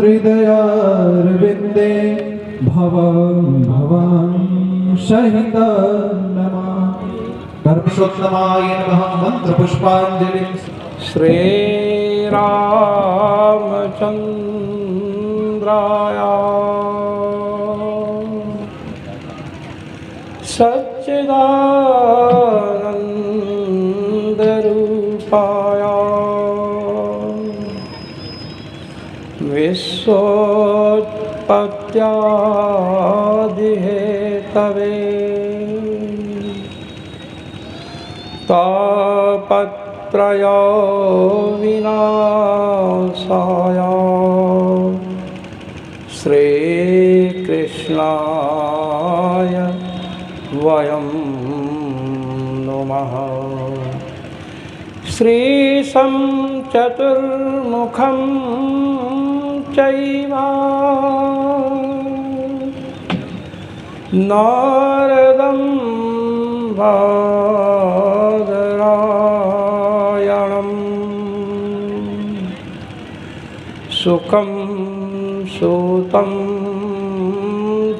हृदयारविन्दे भवं भवं सहितं नमामि। कर्मसोत्तमाय नमः मंत्रपुष्पाञ्जलिं। श्रीरामचन्द्राय सच्चिदानन्दरूपाय विश्वोत्पत्त्यादिहेतवे तापत्रयो विनाशाय श्रीकृष्णाय वयं नुमः। श्रीशं चतुर्मुखं चैव नारदं बादरायणं सुखं सूतं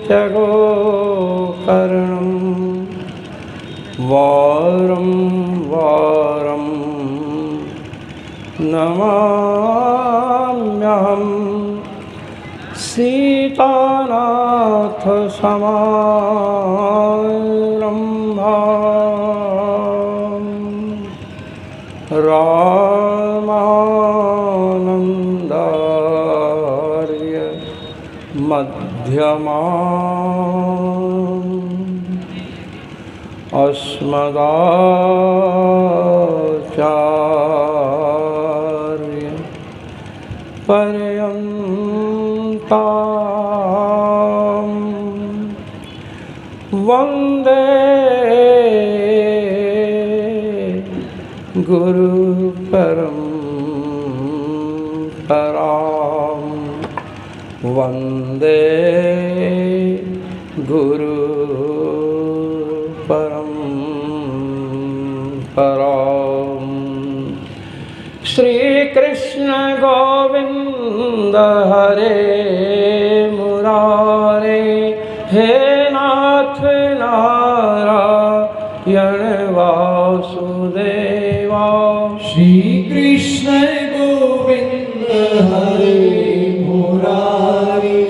च गोकर्णं वारं वारं नमाम्यहं। सीतानाथसमारम्भां रामानन्दार्य मध्यमाम् अस्मदाचार्य पर्यन्तां वन्दे गुरुपरम्परां वन्दे गुरुपरम्परां। श्रीकृष्ण गोविंद हरे मुरारे हे नाथ नारायण वासुदेवा। श्रीकृष्ण गोविंद हरे मुरारे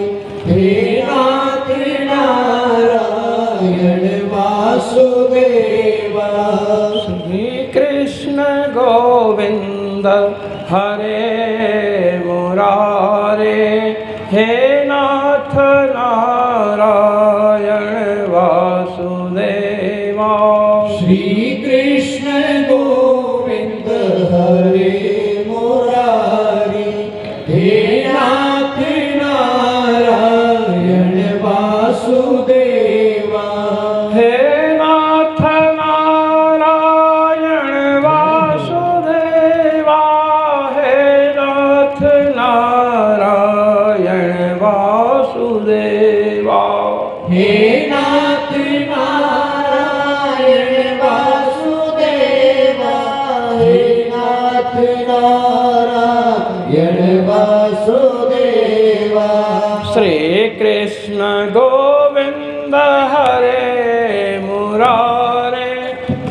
हे नाथ नारायण वासुदेवा। श्रीकृष्ण गोविंद हरे मुरारे हे नाथ नारायण वासुदेवा। श्रीकृष्ण गोविंद हरे मुरारे हे नाथ नारायण वासुदेवा। हे नाथ नारायण वासुदेवा। हे नाथ नारायण वासुदेवा। हे नाथ नारायण वासुदेवा। हे नाथ नारायण वासुदेवा। श्रीकृष्ण गोविंद हरे मुरारे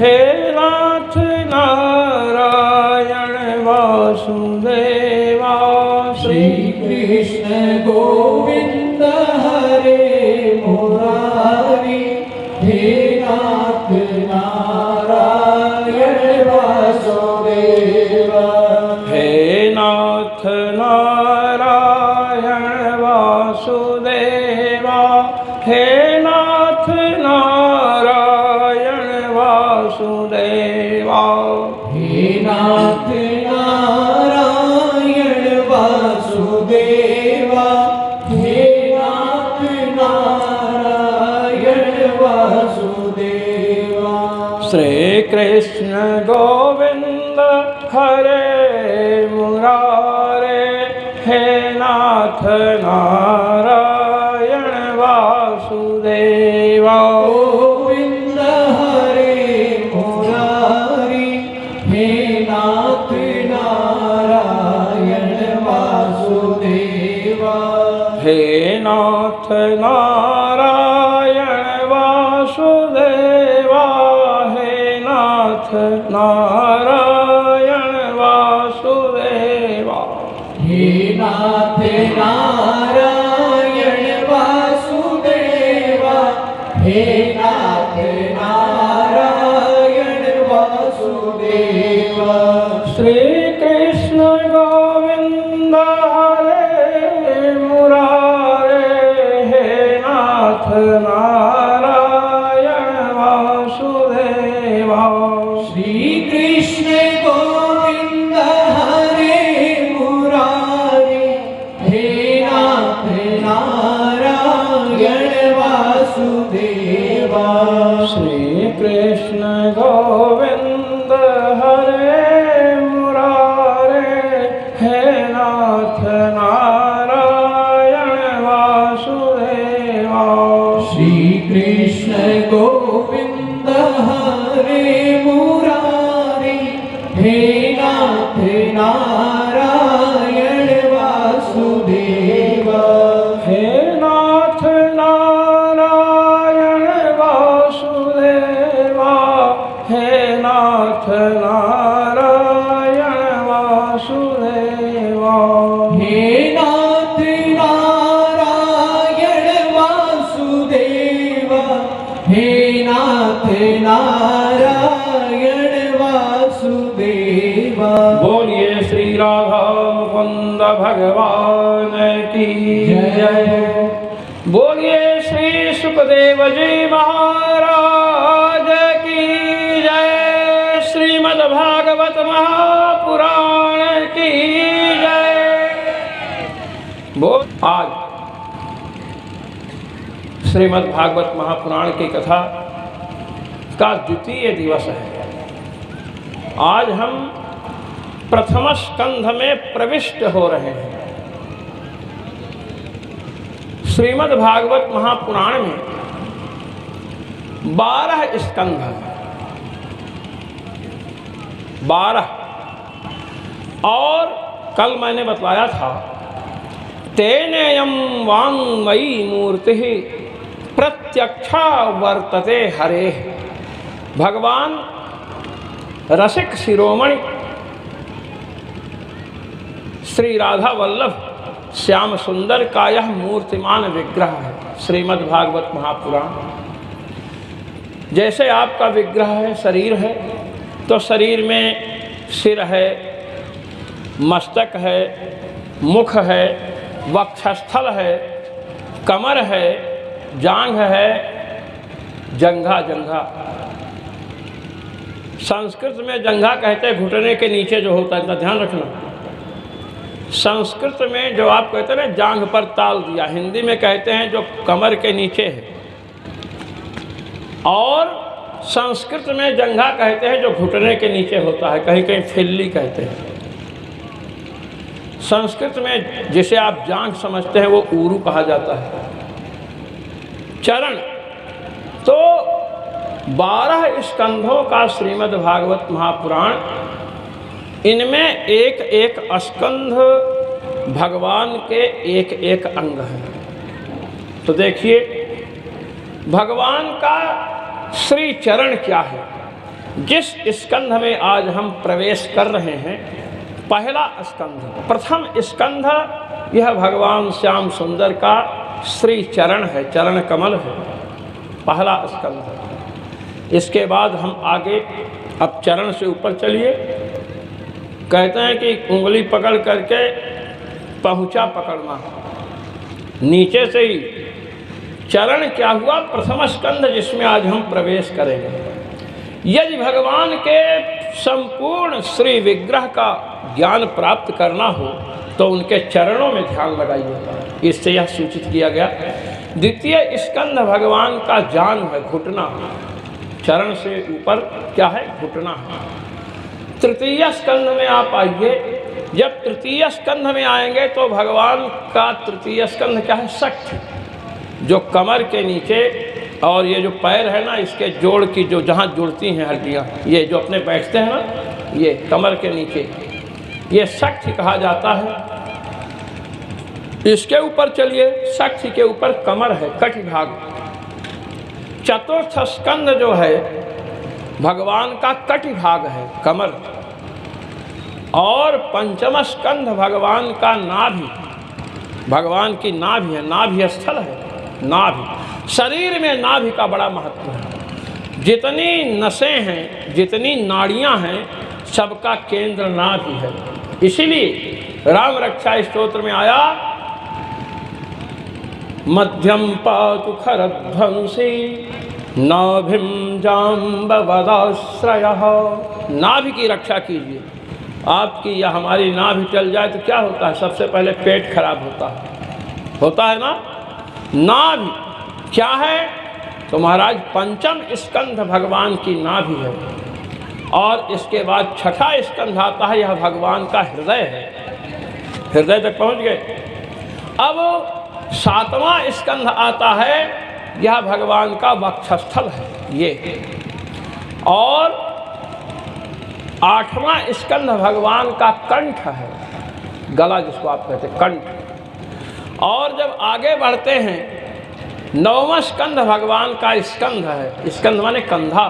हे नाथ नारायण वासुदेवा। श्रीकृष्ण गोविंद हरे मुरारी हे नाथ नारायण वासुदेवा। हे नाथ नारायण वासुदेवा। हे नाथ नारायण वासुदेवा। हे नाथ नारायण वासुदेवा। हे नाथ नारायण वासुदेवा। श्रीकृष्ण गोविंद हरे मुरारे हे नाथ नारायण वासुदेवा। गोविंद हरे मुरारी हे नाथ नारायण वासुदेवा। वासुदेवा हे नाथ नारायण वासुदेवा हे नाथ नारायण वासुदेवा हे नाथ नारायण वासुदेवा श्री कृष्ण गोविंद हरे मुरारे हे नाथ नारायण वासुदेवा श्री कृष्ण गोविंद हरे मुरारे हे नाथ नारायण वासुदेवा श्री कृष्ण गोविंद हरे मुरारे हे नाथ नारायण वासुदेवा श्री कृष्ण गोविंद हरे मुरारी हे नाथ नारायण वासुदेवा हे नाथ नारायण वासुदेवा हे नाथ नारायण वासुदेवा हे नाथ नारायण वासुदेवा हे नाथ नारायण वासुदेवा बोलिए श्री राधा मुकुंद भगवान की जय बोलिए श्री सुखदेव जी महाराज की जय श्रीमद् भागवत महापुराण की जय। आज श्रीमद् भागवत महापुराण की कथा का द्वितीय दिवस है। आज हम प्रथम स्कंध में प्रविष्ट हो रहे हैं। श्रीमद् भागवत महापुराण में 12 स्कंध हैं, 12। और कल मैंने बतलाया था तेनेयम वाङ्मयी मूर्ति प्रत्यक्षा वर्तते हरे। भगवान रसिक शिरोमणि श्री राधा वल्लभ श्याम सुंदर का यह मूर्तिमान विग्रह है। श्रीमद् भागवत महापुराण जैसे आपका विग्रह है, शरीर है, तो शरीर में सिर है, मस्तक है, मुख है, वक्षस्थल है, कमर है, जांघ है, जंघा। जंघा संस्कृत में जंघा कहते हैं घुटने के नीचे जो होता है, इतना ध्यान रखना। संस्कृत में जो आप कहते हैं ना जांघ पर ताल दिया, हिंदी में कहते हैं जो कमर के नीचे है। और संस्कृत में जंघा कहते हैं जो घुटने के नीचे होता है, कहीं कहीं फिल्ली कहते हैं। संस्कृत में जिसे आप जांघ समझते हैं वो ऊरू कहा जाता है। चरण तो 12 स्कंधों का श्रीमद् भागवत महापुराण, इनमें एक एक स्कंध भगवान के एक एक अंग हैं। तो देखिए भगवान का श्री चरण क्या है। जिस स्कंध में आज हम प्रवेश कर रहे हैं, पहला स्कंध, प्रथम स्कंध, यह भगवान श्याम सुंदर का श्री चरण है, चरण कमल है, पहला स्कंध। इसके बाद हम आगे अब चरण से ऊपर चलिए। कहते हैं कि उंगली पकड़ करके पहुँचा पकड़ना, नीचे से ही। चरण क्या हुआ? प्रथम स्कंध जिसमें आज हम प्रवेश करेंगे। यदि भगवान के संपूर्ण श्री विग्रह का ज्ञान प्राप्त करना हो तो उनके चरणों में ध्यान लगाइए। इससे यह सूचित किया गया। द्वितीय स्कंध भगवान का जान है, घुटना। चरण से ऊपर क्या है? घुटना है। तृतीय स्कंध में आप आइए। जब तृतीय स्कंध में आएंगे तो भगवान का तृतीय स्कंध क्या है? शक्ति, जो कमर के नीचे और ये जो पैर है ना, इसके जोड़ की जो जहाँ जुड़ती हैं हड्डियाँ, ये जो अपने बैठते हैं ना, ये कमर के नीचे, ये शक्ति कहा जाता है। इसके ऊपर चलिए, शक्ति के ऊपर कमर है, कटि भाग। चतुर्थ स्कंध जो है भगवान का कटि भाग है, कमर, और पंचम स्कंध भगवान का नाभि, भगवान की नाभि है, नाभि स्थल है, नाभि। शरीर में नाभि का बड़ा महत्व है। जितनी नसें हैं, जितनी नाड़ियां हैं, सबका केंद्र नाभि है। इसीलिए राम रक्षा स्तोत्र में आया, मध्यम पातु खरध्वंसी नाभिम जाम्बवदाश्रयः। नाभि की रक्षा कीजिए। आपकी या हमारी नाभि चल जाए तो क्या होता है? सबसे पहले पेट खराब होता है ना। नाभि क्या है? तो महाराज पंचम स्कंध भगवान की नाभि है, और इसके बाद छठा स्कंध आता है, यह भगवान का हृदय है। हृदय तक पहुंच गए। अब सातवां स्कंध आता है, यह भगवान का वक्षस्थल है ये, और आठवां स्कंध भगवान का कंठ है, गला जिसको आप कहते हैं, कंठ। और जब आगे बढ़ते हैं, नौवां स्कंध भगवान का स्कंध है, स्कंध माने कंधा।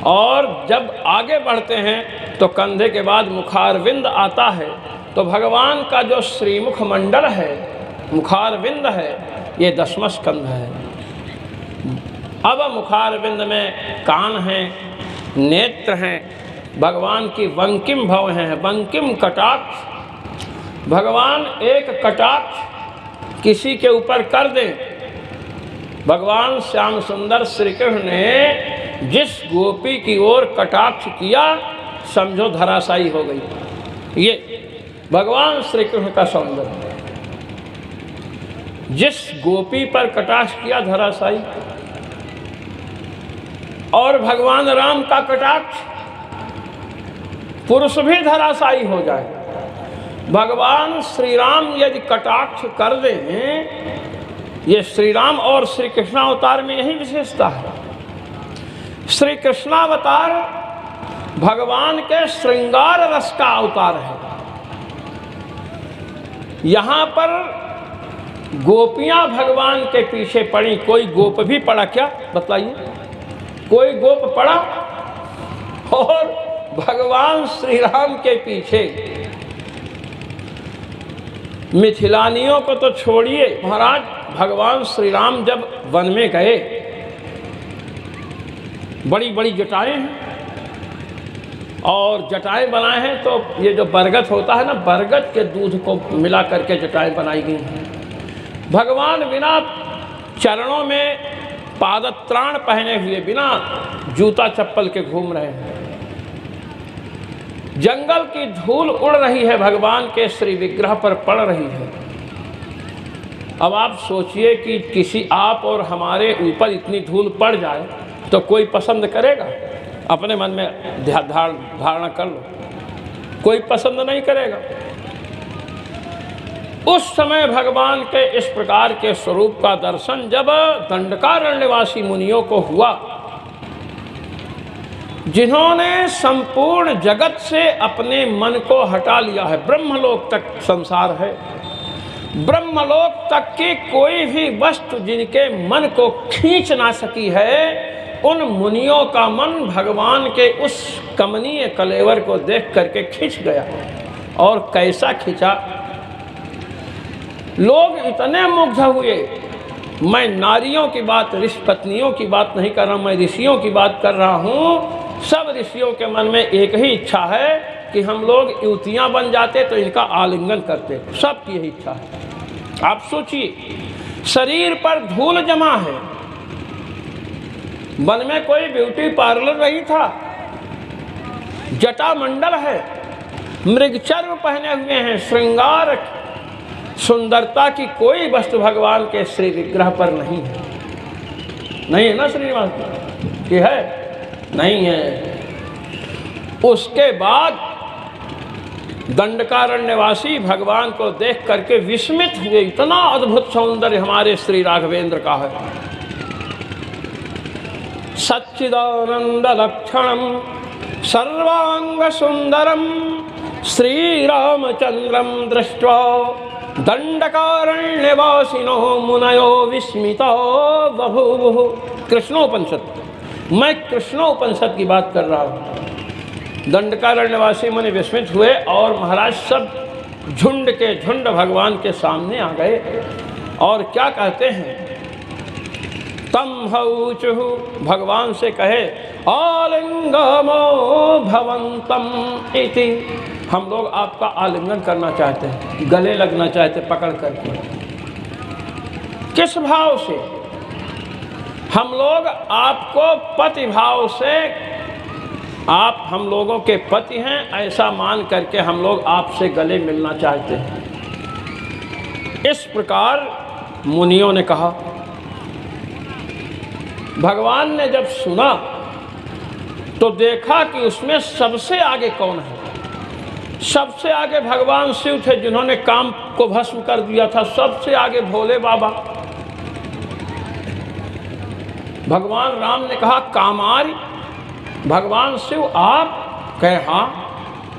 और जब आगे बढ़ते हैं तो कंधे के बाद मुखारविंद आता है। तो भगवान का जो श्रीमुख मंडल है, मुखारविंद है, ये 10वां स्कंध है। अब मुखारविंद में कान हैं, नेत्र हैं, भगवान की वंकिम भव हैं, वंकिम कटाक्ष। भगवान एक कटाक्ष किसी के ऊपर कर दें। भगवान श्याम सुंदर श्री कृष्ण ने जिस गोपी की ओर कटाक्ष किया, समझो धराशायी हो गई। ये भगवान श्री कृष्ण का सौंदर्य, जिस गोपी पर कटाक्ष किया धराशायी। और भगवान राम का कटाक्ष पुरुष भी धराशायी हो जाए। भगवान श्री राम यदि कटाक्ष कर दें, ये श्री राम और श्री कृष्णावतार में यही विशेषता है। श्री कृष्णावतार भगवान के श्रृंगार रस का अवतार है। यहाँ पर गोपियां भगवान के पीछे पड़ी। कोई गोप भी पड़ा क्या? बतलाइए, कोई गोप पड़ा? और भगवान श्री राम के पीछे मिथिलानियों को तो छोड़िए महाराज, भगवान श्री राम जब वन में गए, बड़ी बड़ी जटाएं हैं और जटाएं बनाए हैं। तो ये जो बरगद होता है ना, बरगद के दूध को मिला करके जटाएं बनाई गई हैं। भगवान बिना चरणों में पादत्राण पहने हुए, बिना जूता चप्पल के घूम रहे हैं। जंगल की धूल उड़ रही है, भगवान के श्री विग्रह पर पड़ रही है। अब आप सोचिए कि किसी आप और हमारे ऊपर इतनी धूल पड़ जाए तो कोई पसंद करेगा? अपने मन में धारणा कर लो, कोई पसंद नहीं करेगा। उस समय भगवान के इस प्रकार के स्वरूप का दर्शन जब दंडकारण्यवासी मुनियों को हुआ, जिन्होंने संपूर्ण जगत से अपने मन को हटा लिया है, ब्रह्मलोक तक संसार है, ब्रह्मलोक तक की कोई भी वस्तु जिनके मन को खींच ना सकी है, उन मुनियों का मन भगवान के उस कमनीय कलेवर को देख करके खिंच गया। और कैसा खिंचा, लोग इतने मुग्ध हुए। मैं नारियों की बात, ऋषि पत्नियों की बात नहीं कर रहा, मैं ऋषियों की बात कर रहा हूँ। सब ऋषियों के मन में एक ही इच्छा है कि हम लोग युवतियाँ बन जाते तो इनका आलिंगन करते। सबकी यही इच्छा है। आप सोचिए, शरीर पर धूल जमा है। वन में कोई ब्यूटी पार्लर नहीं था, जटा मंडल है, मृगचर्म पहने हुए हैं, श्रृंगार सुंदरता की कोई वस्तु भगवान के श्री विग्रह पर नहीं है। नहीं है ना श्रीनिवास की है? नहीं है। उसके बाद दंडकारण्यवासी भगवान को देख करके विस्मित हुए। इतना अद्भुत सौंदर्य हमारे श्री राघवेंद्र का है। सच्चिदानंद लक्षणम सर्वांग सुंदरम श्री रामचंद्रम दृष्ट्वा दंडकारण्यवासिनो मुनयो विस्मितो बभूवुः। कृष्णोपनिषद, मैं कृष्णोपनिषद की बात कर रहा हूँ। दंडकारण्यवासी मुनि विस्मित हुए और महाराज सब झुंड के झुंड भगवान के सामने आ गए और क्या कहते हैं, तम हऊचुः, भगवान से कहे, आलिंगमो भवन्तम इति, हम लोग आपका आलिंगन करना चाहते हैं, गले लगना चाहते पकड़ करके। किस भाव से? हम लोग आपको पति भाव से, आप हम लोगों के पति हैं ऐसा मान करके हम लोग आपसे गले मिलना चाहते हैं। इस प्रकार मुनियों ने कहा। भगवान ने जब सुना तो देखा कि उसमें सबसे आगे कौन है। सबसे आगे भगवान शिव थे जिन्होंने काम को भस्म कर दिया था। सबसे आगे भोले बाबा। भगवान राम ने कहा, कामारी, भगवान शिव आप? कहे हाँ,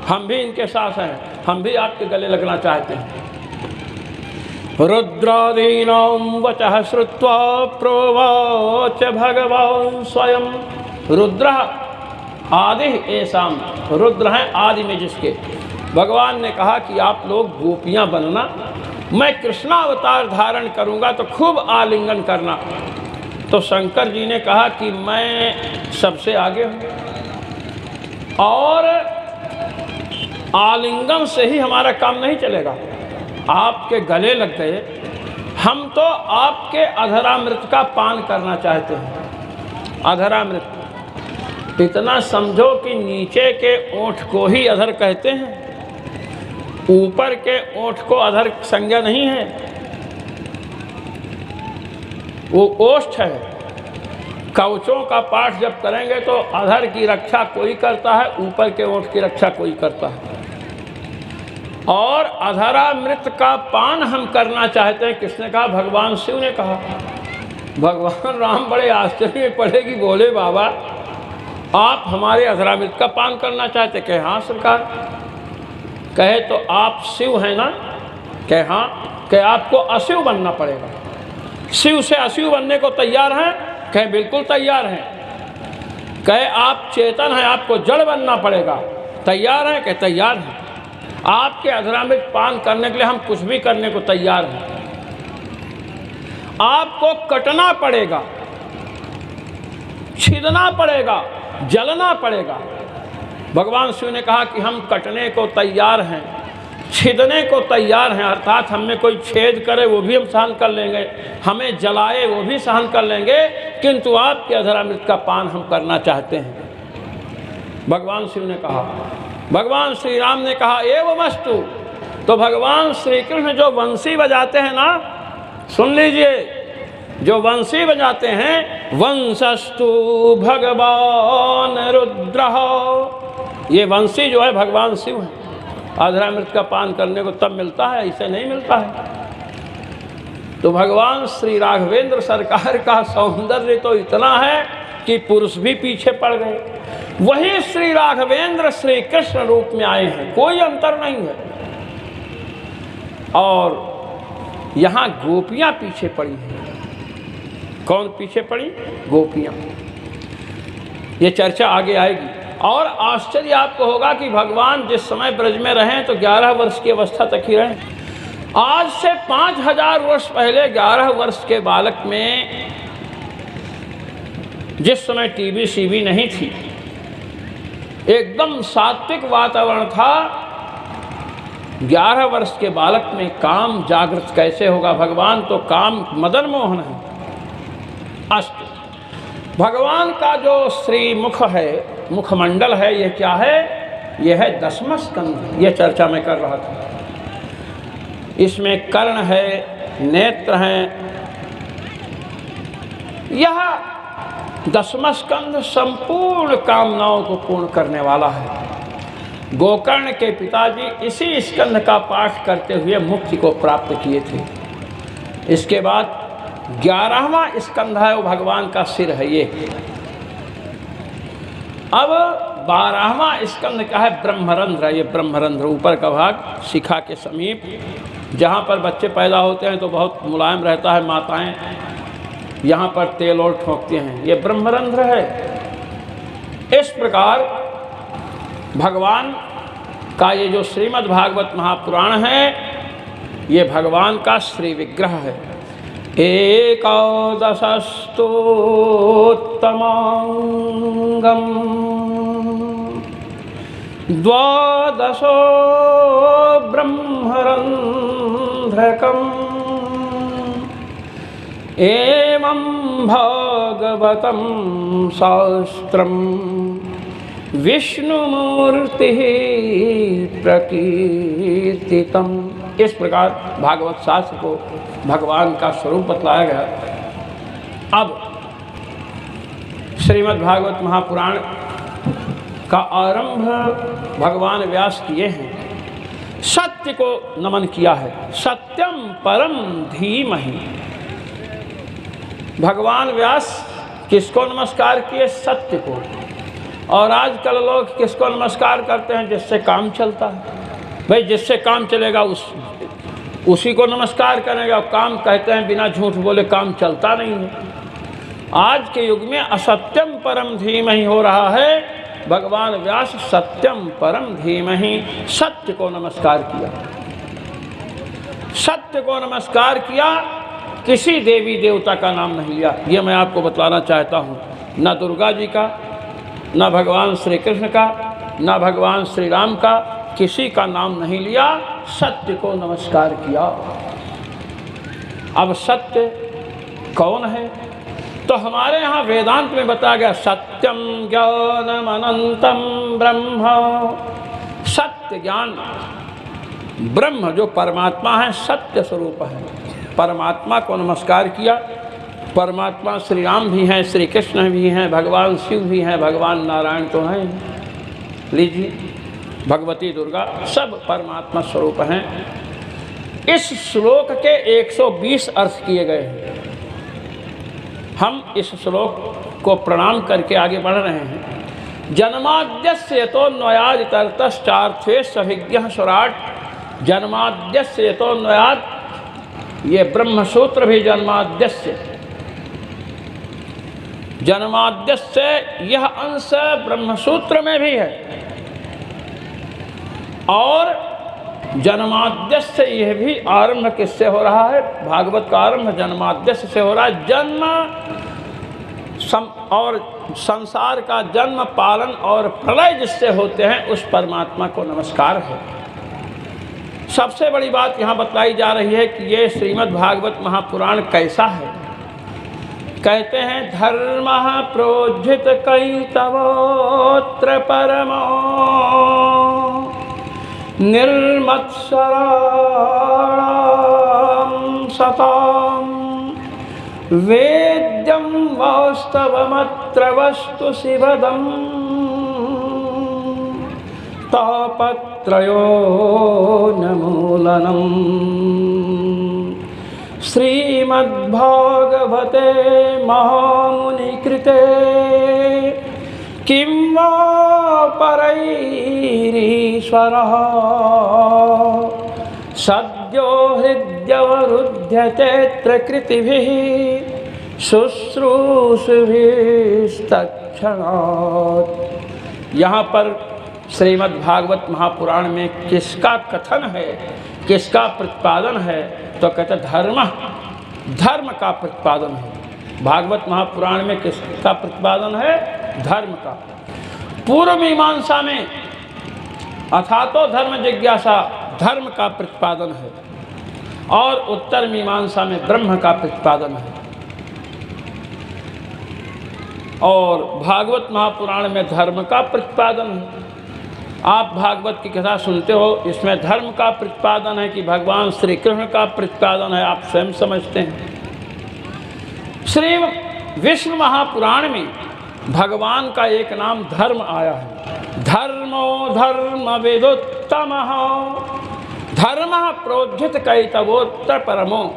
हम भी इनके साथ हैं, हम भी आपके गले लगना चाहते हैं। रुद्रादीनां वचः श्रुत्वा प्रोवाच भगवान स्वयं। रुद्र आदि एसाम, रुद्र हैं आदि में जिसके। भगवान ने कहा कि आप लोग गोपियां बनना, मैं कृष्णावतार धारण करूंगा तो खूब आलिंगन करना। तो शंकर जी ने कहा कि मैं सबसे आगे हूँ और आलिंगन से ही हमारा काम नहीं चलेगा। आपके गले लग गए, हम तो आपके अधरामृत का पान करना चाहते हैं। अधरामृत, इतना समझो कि नीचे के ओंठ को ही अधर कहते हैं, ऊपर के ओंठ को अधर संज्ञा नहीं है। वो ओष्ठ है। कवचों का पाठ जब करेंगे तो अधर की रक्षा कोई करता है, ऊपर के ओंठ की रक्षा कोई करता है। और अधरामृत का पान हम करना चाहते हैं। किसने कहा? भगवान शिव ने कहा। भगवान राम बड़े आश्चर्य में पड़े कि बोले बाबा आप हमारे अधरामृत का पान करना चाहते? कहे हाँ सरकार। कहे तो आप शिव हैं ना? कहे हाँ। कहे आपको अशिव बनना पड़ेगा। शिव से अशिव बनने को तैयार हैं? कहे बिल्कुल तैयार हैं। कहे आप चेतन हैं, आपको जड़ बनना पड़ेगा, तैयार हैं? कहे तैयार हैं। आपके अधरामृत पान करने के लिए हम कुछ भी करने को तैयार हैं। आपको कटना पड़ेगा, छिदना पड़ेगा, जलना पड़ेगा। भगवान शिव ने कहा कि हम कटने को तैयार हैं, छिदने को तैयार हैं, अर्थात हमें कोई छेद करे वो भी हम सहन कर लेंगे, हमें जलाए वो भी सहन कर लेंगे, किंतु आपके अधरामृत का पान हम करना चाहते हैं। भगवान शिव ने कहा। भगवान श्री राम ने कहा एवमस्तु। तो भगवान श्री कृष्ण जो बंसी बजाते हैं ना, सुन लीजिए, जो बंसी बजाते हैं, वंशस्तु भगवान रुद्र। ये बंसी जो है भगवान शिव है। अधरामृत का पान करने को तब मिलता है, इसे नहीं मिलता है। तो भगवान श्री राघवेंद्र सरकार का सौंदर्य तो इतना है कि पुरुष भी पीछे पड़ गए। वही श्री राघवेंद्र श्री कृष्ण रूप में आए हैं, कोई अंतर नहीं है। और यहाँ गोपियाँ पीछे पड़ी हैं। कौन पीछे पड़ी? गोपियाँ। ये चर्चा आगे आएगी। और आश्चर्य आपको होगा कि भगवान जिस समय ब्रज में रहें तो 11 वर्ष की अवस्था तक ही रहें। आज से 5000 वर्ष पहले 11 वर्ष के बालक में, जिस समय टीवी सीवी नहीं थी, एकदम सात्विक वातावरण था, 11 वर्ष के बालक में काम जागृत कैसे होगा? भगवान तो काम मदन मोहन है। अस्त भगवान का जो श्रीमुख है, मुखमंडल है, ये क्या है? यह है दसम स्कंध। ये चर्चा मैं कर रहा था। इसमें कर्ण है, नेत्र हैं। यह दसम स्कंध संपूर्ण कामनाओं को पूर्ण करने वाला है। गोकर्ण के पिताजी इसी स्कंध का पाठ करते हुए मुक्ति को प्राप्त किए थे। इसके बाद 11वां स्कंध है, वो भगवान का सिर है। ये अब 12वां स्कंद क्या है? ब्रह्मरंध्र। ये ब्रह्मरंध्र ऊपर का भाग शिखा के समीप जहाँ पर बच्चे पैदा होते हैं तो बहुत मुलायम रहता है, माताएं यहाँ पर तेल और ठोंकती हैं, ये ब्रह्मरंध्र है। इस प्रकार भगवान का ये जो श्रीमद् भागवत महापुराण है, ये भगवान का श्री विग्रह है। एकादशस्तोत्तमांगम द्वादशो ब्रह्मरंध्रकम् एवं भागवतं शास्त्रं विष्णुमूर्ति प्रकीर्तितम्। इस प्रकार भागवत शास्त्र को भगवान का स्वरूप बतलाया गया। अब श्रीमद् भागवत महापुराण का आरंभ भगवान व्यास किए हैं, सत्य को नमन किया है। सत्यम परम धीमहि। भगवान व्यास किसको नमस्कार किए? सत्य को। और आजकल लोग किसको नमस्कार करते हैं? जिससे काम चलता है। भाई जिससे काम चलेगा उसी को नमस्कार करेगा। काम कहते हैं बिना झूठ बोले काम चलता नहीं है। आज के युग में असत्यम परम धीमहि हो रहा है। भगवान व्यास सत्यम परम धीमहि, सत्य को नमस्कार किया। सत्य को नमस्कार किया, किसी देवी देवता का नाम नहीं लिया। ये मैं आपको बतलाना चाहता हूँ। न दुर्गा जी का, न भगवान श्री कृष्ण का, न भगवान श्री राम का, किसी का नाम नहीं लिया। सत्य को नमस्कार किया। अब सत्य कौन है? तो हमारे यहाँ वेदांत में बताया गया सत्यम ज्ञानम अनंतम ब्रह्म। सत्य ज्ञान ब्रह्म जो परमात्मा है, सत्य स्वरूप है। परमात्मा को नमस्कार किया। परमात्मा श्री राम भी हैं, श्री कृष्ण भी हैं, भगवान शिव भी हैं, भगवान नारायण तो हैं। लीजिए, भगवती दुर्गा सब परमात्मा स्वरूप हैं। इस श्लोक के 120 अर्थ किए गए हैं। हम इस श्लोक को प्रणाम करके आगे बढ़ रहे हैं। जन्माद्यस्य तो न्वयाद तरतश्चार्थे सभिज्ञः स्वराट। जन्माद्यस्य तो न्वयाद, ये ब्रह्मसूत्र भी जन्माद्यस्य। जन्माद्यस्य यह अंश ब्रह्मसूत्र में भी है। और जन्माद्यस्य यह भी आरंभ किससे हो रहा है? भागवत का आरंभ जन्माद्यस्य से हो रहा है। जन्म और संसार का जन्म, पालन और प्रलय जिससे होते हैं, उस परमात्मा को नमस्कार है। सबसे बड़ी बात यहाँ बतलाई जा रही है कि ये श्रीमद् भागवत महापुराण कैसा है। कहते हैं धर्मः प्रोज्झित कैतवोऽत्र परमो निर्मत्सराणां सतां वेद्यं वास्तवमत्र वस्तु शिवदं तापत्रयो नमूलनम्। श्रीमद्भागवते महामुनिकृते किं वा परैरीश्वरः सद्यो हृद्यवरुध्यतेऽत्र कृतिभिः शुश्रूषुभिस्तत्क्षणात्। यहाँ पर श्रीमद् भागवत महापुराण में किसका कथन है, किसका प्रतिपादन है? तो कहते धर्म का प्रतिपादन है। भागवत महापुराण में किसका प्रतिपादन है? धर्म का। पूर्व मीमांसा में अथातो धर्म जिज्ञासा धर्म का प्रतिपादन है, और उत्तर मीमांसा में ब्रह्म का प्रतिपादन है। और भागवत महापुराण में धर्म का प्रतिपादन है। आप भागवत की कथा सुनते हो, इसमें धर्म का प्रतिपादन है कि भगवान श्री कृष्ण का प्रतिपादन है, आप स्वयं समझते हैं। श्री विष्णु महापुराण में भगवान का एक नाम धर्म आया है। धर्मो धर्म विदुत्तमः धर्मः प्रोज्झित कैतवोऽत्र परमो।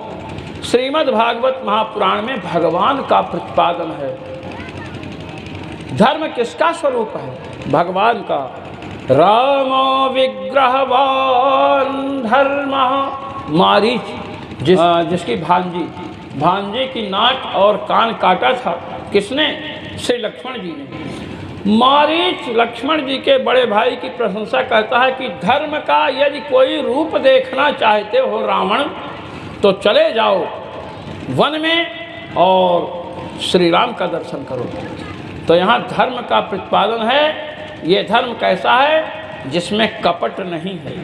श्रीमद् भागवत महापुराण में भगवान का प्रतिपादन है। धर्म किसका स्वरूप है? भगवान का। रामो विग्रहवान् धर्मः मारीच जिसकी भांजी की नाक और कान काटा था, किसने? श्री लक्ष्मण जी ने। मारीच लक्ष्मण जी के बड़े भाई की प्रशंसा करता है कि धर्म का यदि कोई रूप देखना चाहते हो रावण, तो चले जाओ वन में और श्री राम का दर्शन करो। तो यहाँ धर्म का प्रतिपादन है। ये धर्म कैसा है? जिसमें कपट नहीं है।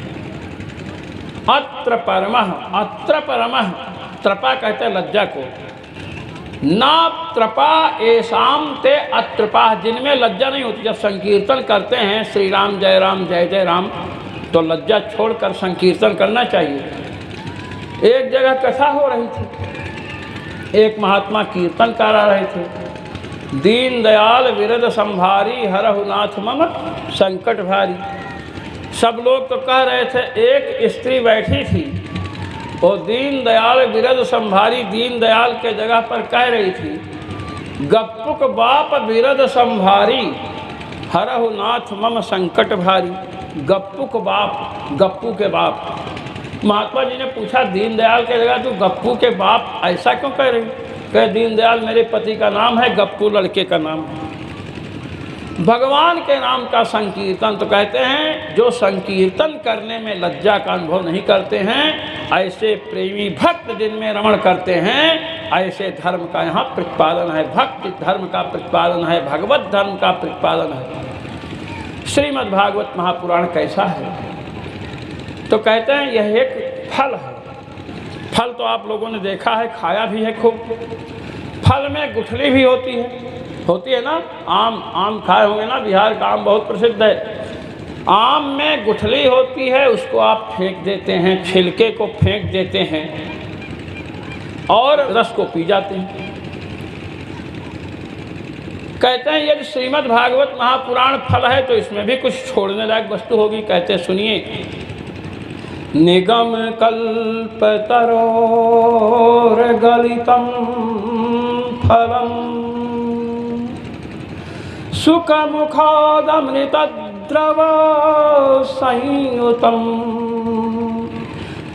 अत्र परमः, त्रपा कहते हैं लज्जा को। ना त्रपा एसाम ते अत्रपा, जिनमें लज्जा नहीं होती। जब संकीर्तन करते हैं श्री राम जय जय राम, तो लज्जा छोड़कर संकीर्तन करना चाहिए। एक जगह कथा हो रही थी, एक महात्मा कीर्तन करा रहे थे। दीन दयाल विरद संभारी, हरहु नाथ मम संकट भारी। सब लोग तो कह रहे थे, एक स्त्री बैठी थी, वो दीन दयाल विरद संभारी, दीन दयाल के जगह पर कह रही थी, गप्पुक बाप विरद संभारी, हरहु नाथ मम संकट भारी। गप्पुक बाप, गप्पू के बाप। महात्मा जी ने पूछा, दीन दयाल के जगह तू गप्पू के बाप ऐसा क्यों कह रही? कहे दीन दयाल मेरे पति का नाम है, गप्पू लड़के का नाम है। भगवान के नाम का संकीर्तन, तो कहते हैं जो संकीर्तन करने में लज्जा का अनुभव नहीं करते हैं, ऐसे प्रेमी भक्त जिनमें रमण करते हैं, ऐसे धर्म का यहाँ प्रतिपादन है। भक्ति धर्म का प्रतिपादन है, भगवत धर्म का प्रतिपादन है। श्रीमद् भागवत महापुराण कैसा है? तो कहते हैं यह एक फल है। फल तो आप लोगों ने देखा है, खाया भी है खूब। फल में गुठली भी होती है ना। आम खाए होंगे ना, बिहार का आम बहुत प्रसिद्ध है। आम में गुठली होती है, उसको आप फेंक देते हैं, छिलके को फेंक देते हैं और रस को पी जाते हैं। कहते हैं यदि श्रीमद् भागवत महापुराण फल है तो इसमें भी कुछ छोड़ने लायक वस्तु होगी। कहते हैं सुनिए, निगम कल्पतरोर गलितम फलम सुखमुखादमृतद्रव संयुतम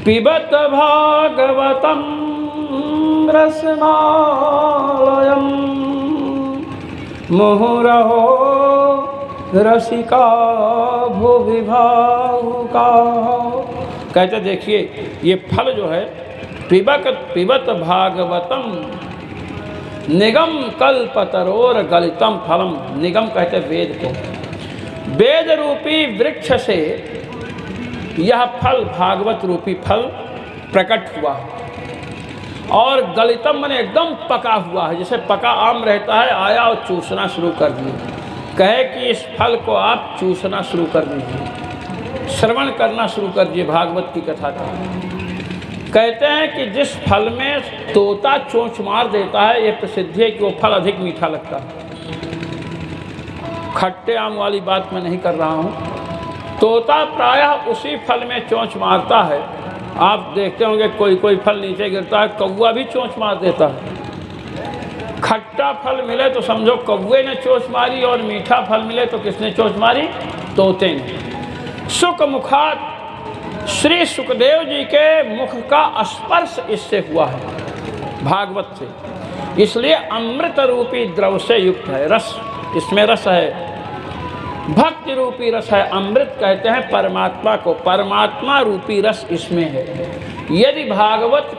पिबत भागवतम रसमालयम मुहुरहो रसिका भुविभावुका। कहते देखिए ये फल जो है, पिबत भागवतम निगम कल्पतरोर गलितम फलम। निगम कहते वेद को। वेद रूपी वृक्ष से यह फल, भागवत रूपी फल प्रकट हुआ और गलितम माने एकदम पका हुआ है। जैसे पका आम रहता है, आया और चूसना शुरू कर दिए। कहे कि इस फल को आप चूसना शुरू कर दीजिए, श्रवण करना शुरू कर दीजिए भागवत की कथा का। कहते हैं कि जिस फल में तोता चोंच मार देता है, ये प्रसिद्ध है कि वो फल अधिक मीठा लगता है। खट्टे आम वाली बात मैं नहीं कर रहा हूँ। तोता प्रायः उसी फल में चोंच मारता है। आप देखते होंगे कोई फल नीचे गिरता है, कौवा भी चोंच मार देता है। खट्टा फल मिले तो समझो कौवे ने चोंच मारी, और मीठा फल मिले तो किसने चोंच मारी? तोते ने। सुख मुखात, श्री सुखदेव जी के मुख का स्पर्श इससे हुआ है, भागवत से। इसलिए अमृत रूपी द्रव से युक्त है। रस, इसमें रस है, भक्ति रूपी रस है। अमृत कहते हैं परमात्मा को, परमात्मा रूपी रस इसमें है। यदि भागवत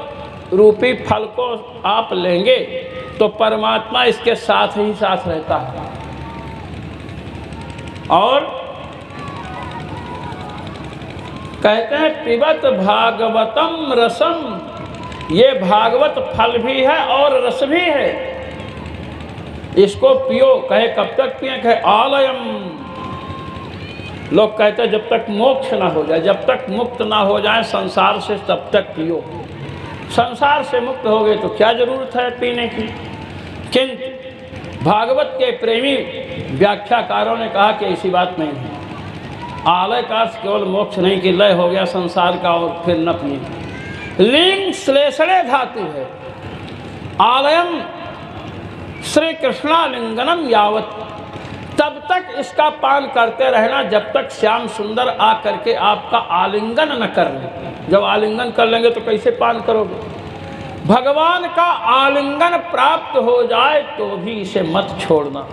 रूपी फल को आप लेंगे तो परमात्मा इसके साथ ही साथ रहता है। और कहते हैं पिबत भागवतम रसम, ये भागवत फल भी है और रस भी है। इसको पियो। कहे कब तक पिए? कहे आलयम। लोग कहते हैं जब तक मोक्ष ना हो जाए, जब तक मुक्त ना हो जाए संसार से, तब तक पियो। संसार से मुक्त हो गए तो क्या जरूरत है पीने की। किंतु भागवत के प्रेमी व्याख्याकारों ने कहा कि ऐसी बात नहीं है। आलय का अर्थ केवल मोक्ष नहीं कि लय हो गया संसार का और फिर न पिए। लिंग श्लेषणे धातु है। आलयम श्री कृष्णालिंगनम यावत, तब तक इसका पान करते रहना जब तक श्याम सुंदर आ करके आपका आलिंगन न कर ले। जब आलिंगन कर लेंगे तो कैसे पान करोगे? भगवान का आलिंगन प्राप्त हो जाए तो भी इसे मत छोड़ना।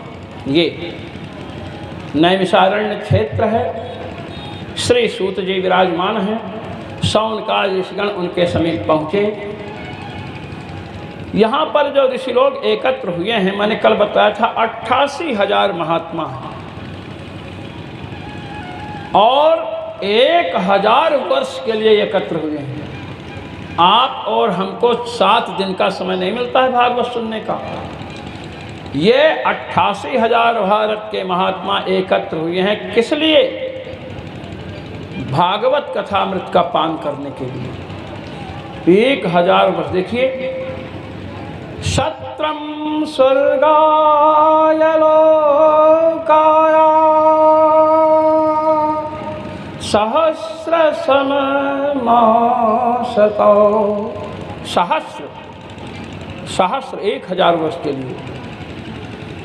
ये नैमिषारण्य क्षेत्र है। श्री सूत जी विराजमान हैं। सौन का ऋषिगण उनके समीप पहुँचे। यहाँ पर जो ऋषि लोग एकत्र हुए हैं, मैंने कल बताया था 88,000 महात्मा हैं और 1,000 वर्ष के लिए एकत्र हुए हैं। आप और हमको 7 दिन का समय नहीं मिलता है भागवत सुनने का। ये 88,000 भारत के महात्मा एकत्र हुए हैं। किस लिए? भागवत कथामृत का पान करने के लिए। 1,000 वर्ष। देखिए, शत्रम स्वर्गाय लोकाय सहस्र सममासतो। सहस्र 1,000 वर्ष के लिए।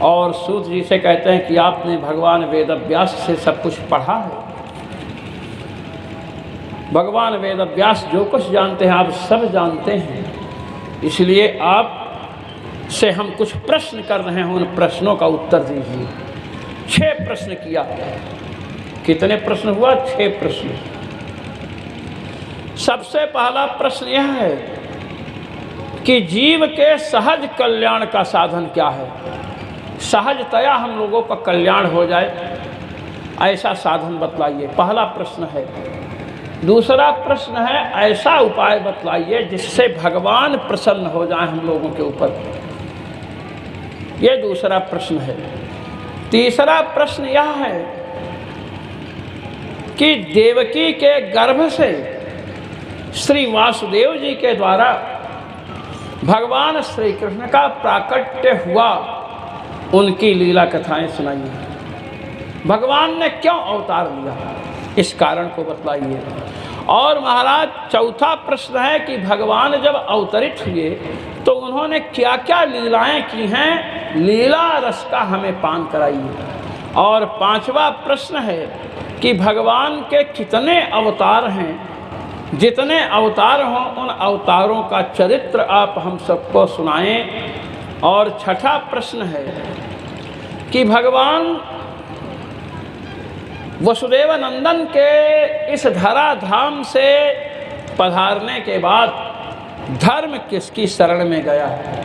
और सूत जी से कहते हैं कि आपने भगवान वेदव्यास से सब कुछ पढ़ा है। भगवान वेदव्यास जो कुछ जानते हैं आप सब जानते हैं, इसलिए आप से हम कुछ प्रश्न कर रहे हैं। उन प्रश्नों का उत्तर दीजिए। 6 प्रश्न किया। कितने प्रश्न हुआ? 6 प्रश्न। सबसे पहला प्रश्न यह है कि जीव के सहज कल्याण का साधन क्या है? सहजतया हम लोगों का कल्याण हो जाए ऐसा साधन बतलाइए, पहला प्रश्न है। दूसरा प्रश्न है ऐसा उपाय बतलाइए जिससे भगवान प्रसन्न हो जाए हम लोगों के ऊपर, ये दूसरा प्रश्न है। तीसरा प्रश्न यह है कि देवकी के गर्भ से श्री वासुदेव जी के द्वारा भगवान श्री कृष्ण का प्राकट्य हुआ, उनकी लीला कथाएं सुनाइए। भगवान ने क्यों अवतार लिया इस कारण को बतलाइए। और महाराज चौथा प्रश्न है कि भगवान जब अवतरित हुए तो उन्होंने क्या क्या लीलाएं की हैं, लीला रस का हमें पान कराइए। और पांचवा प्रश्न है कि भगवान के कितने अवतार हैं, जितने अवतार हों उन अवतारों का चरित्र आप हम सबको सुनाएं। और छठा प्रश्न है कि भगवान वसुदेव नंदन के इस धराधाम से पधारने के बाद धर्म किसकी शरण में गया है,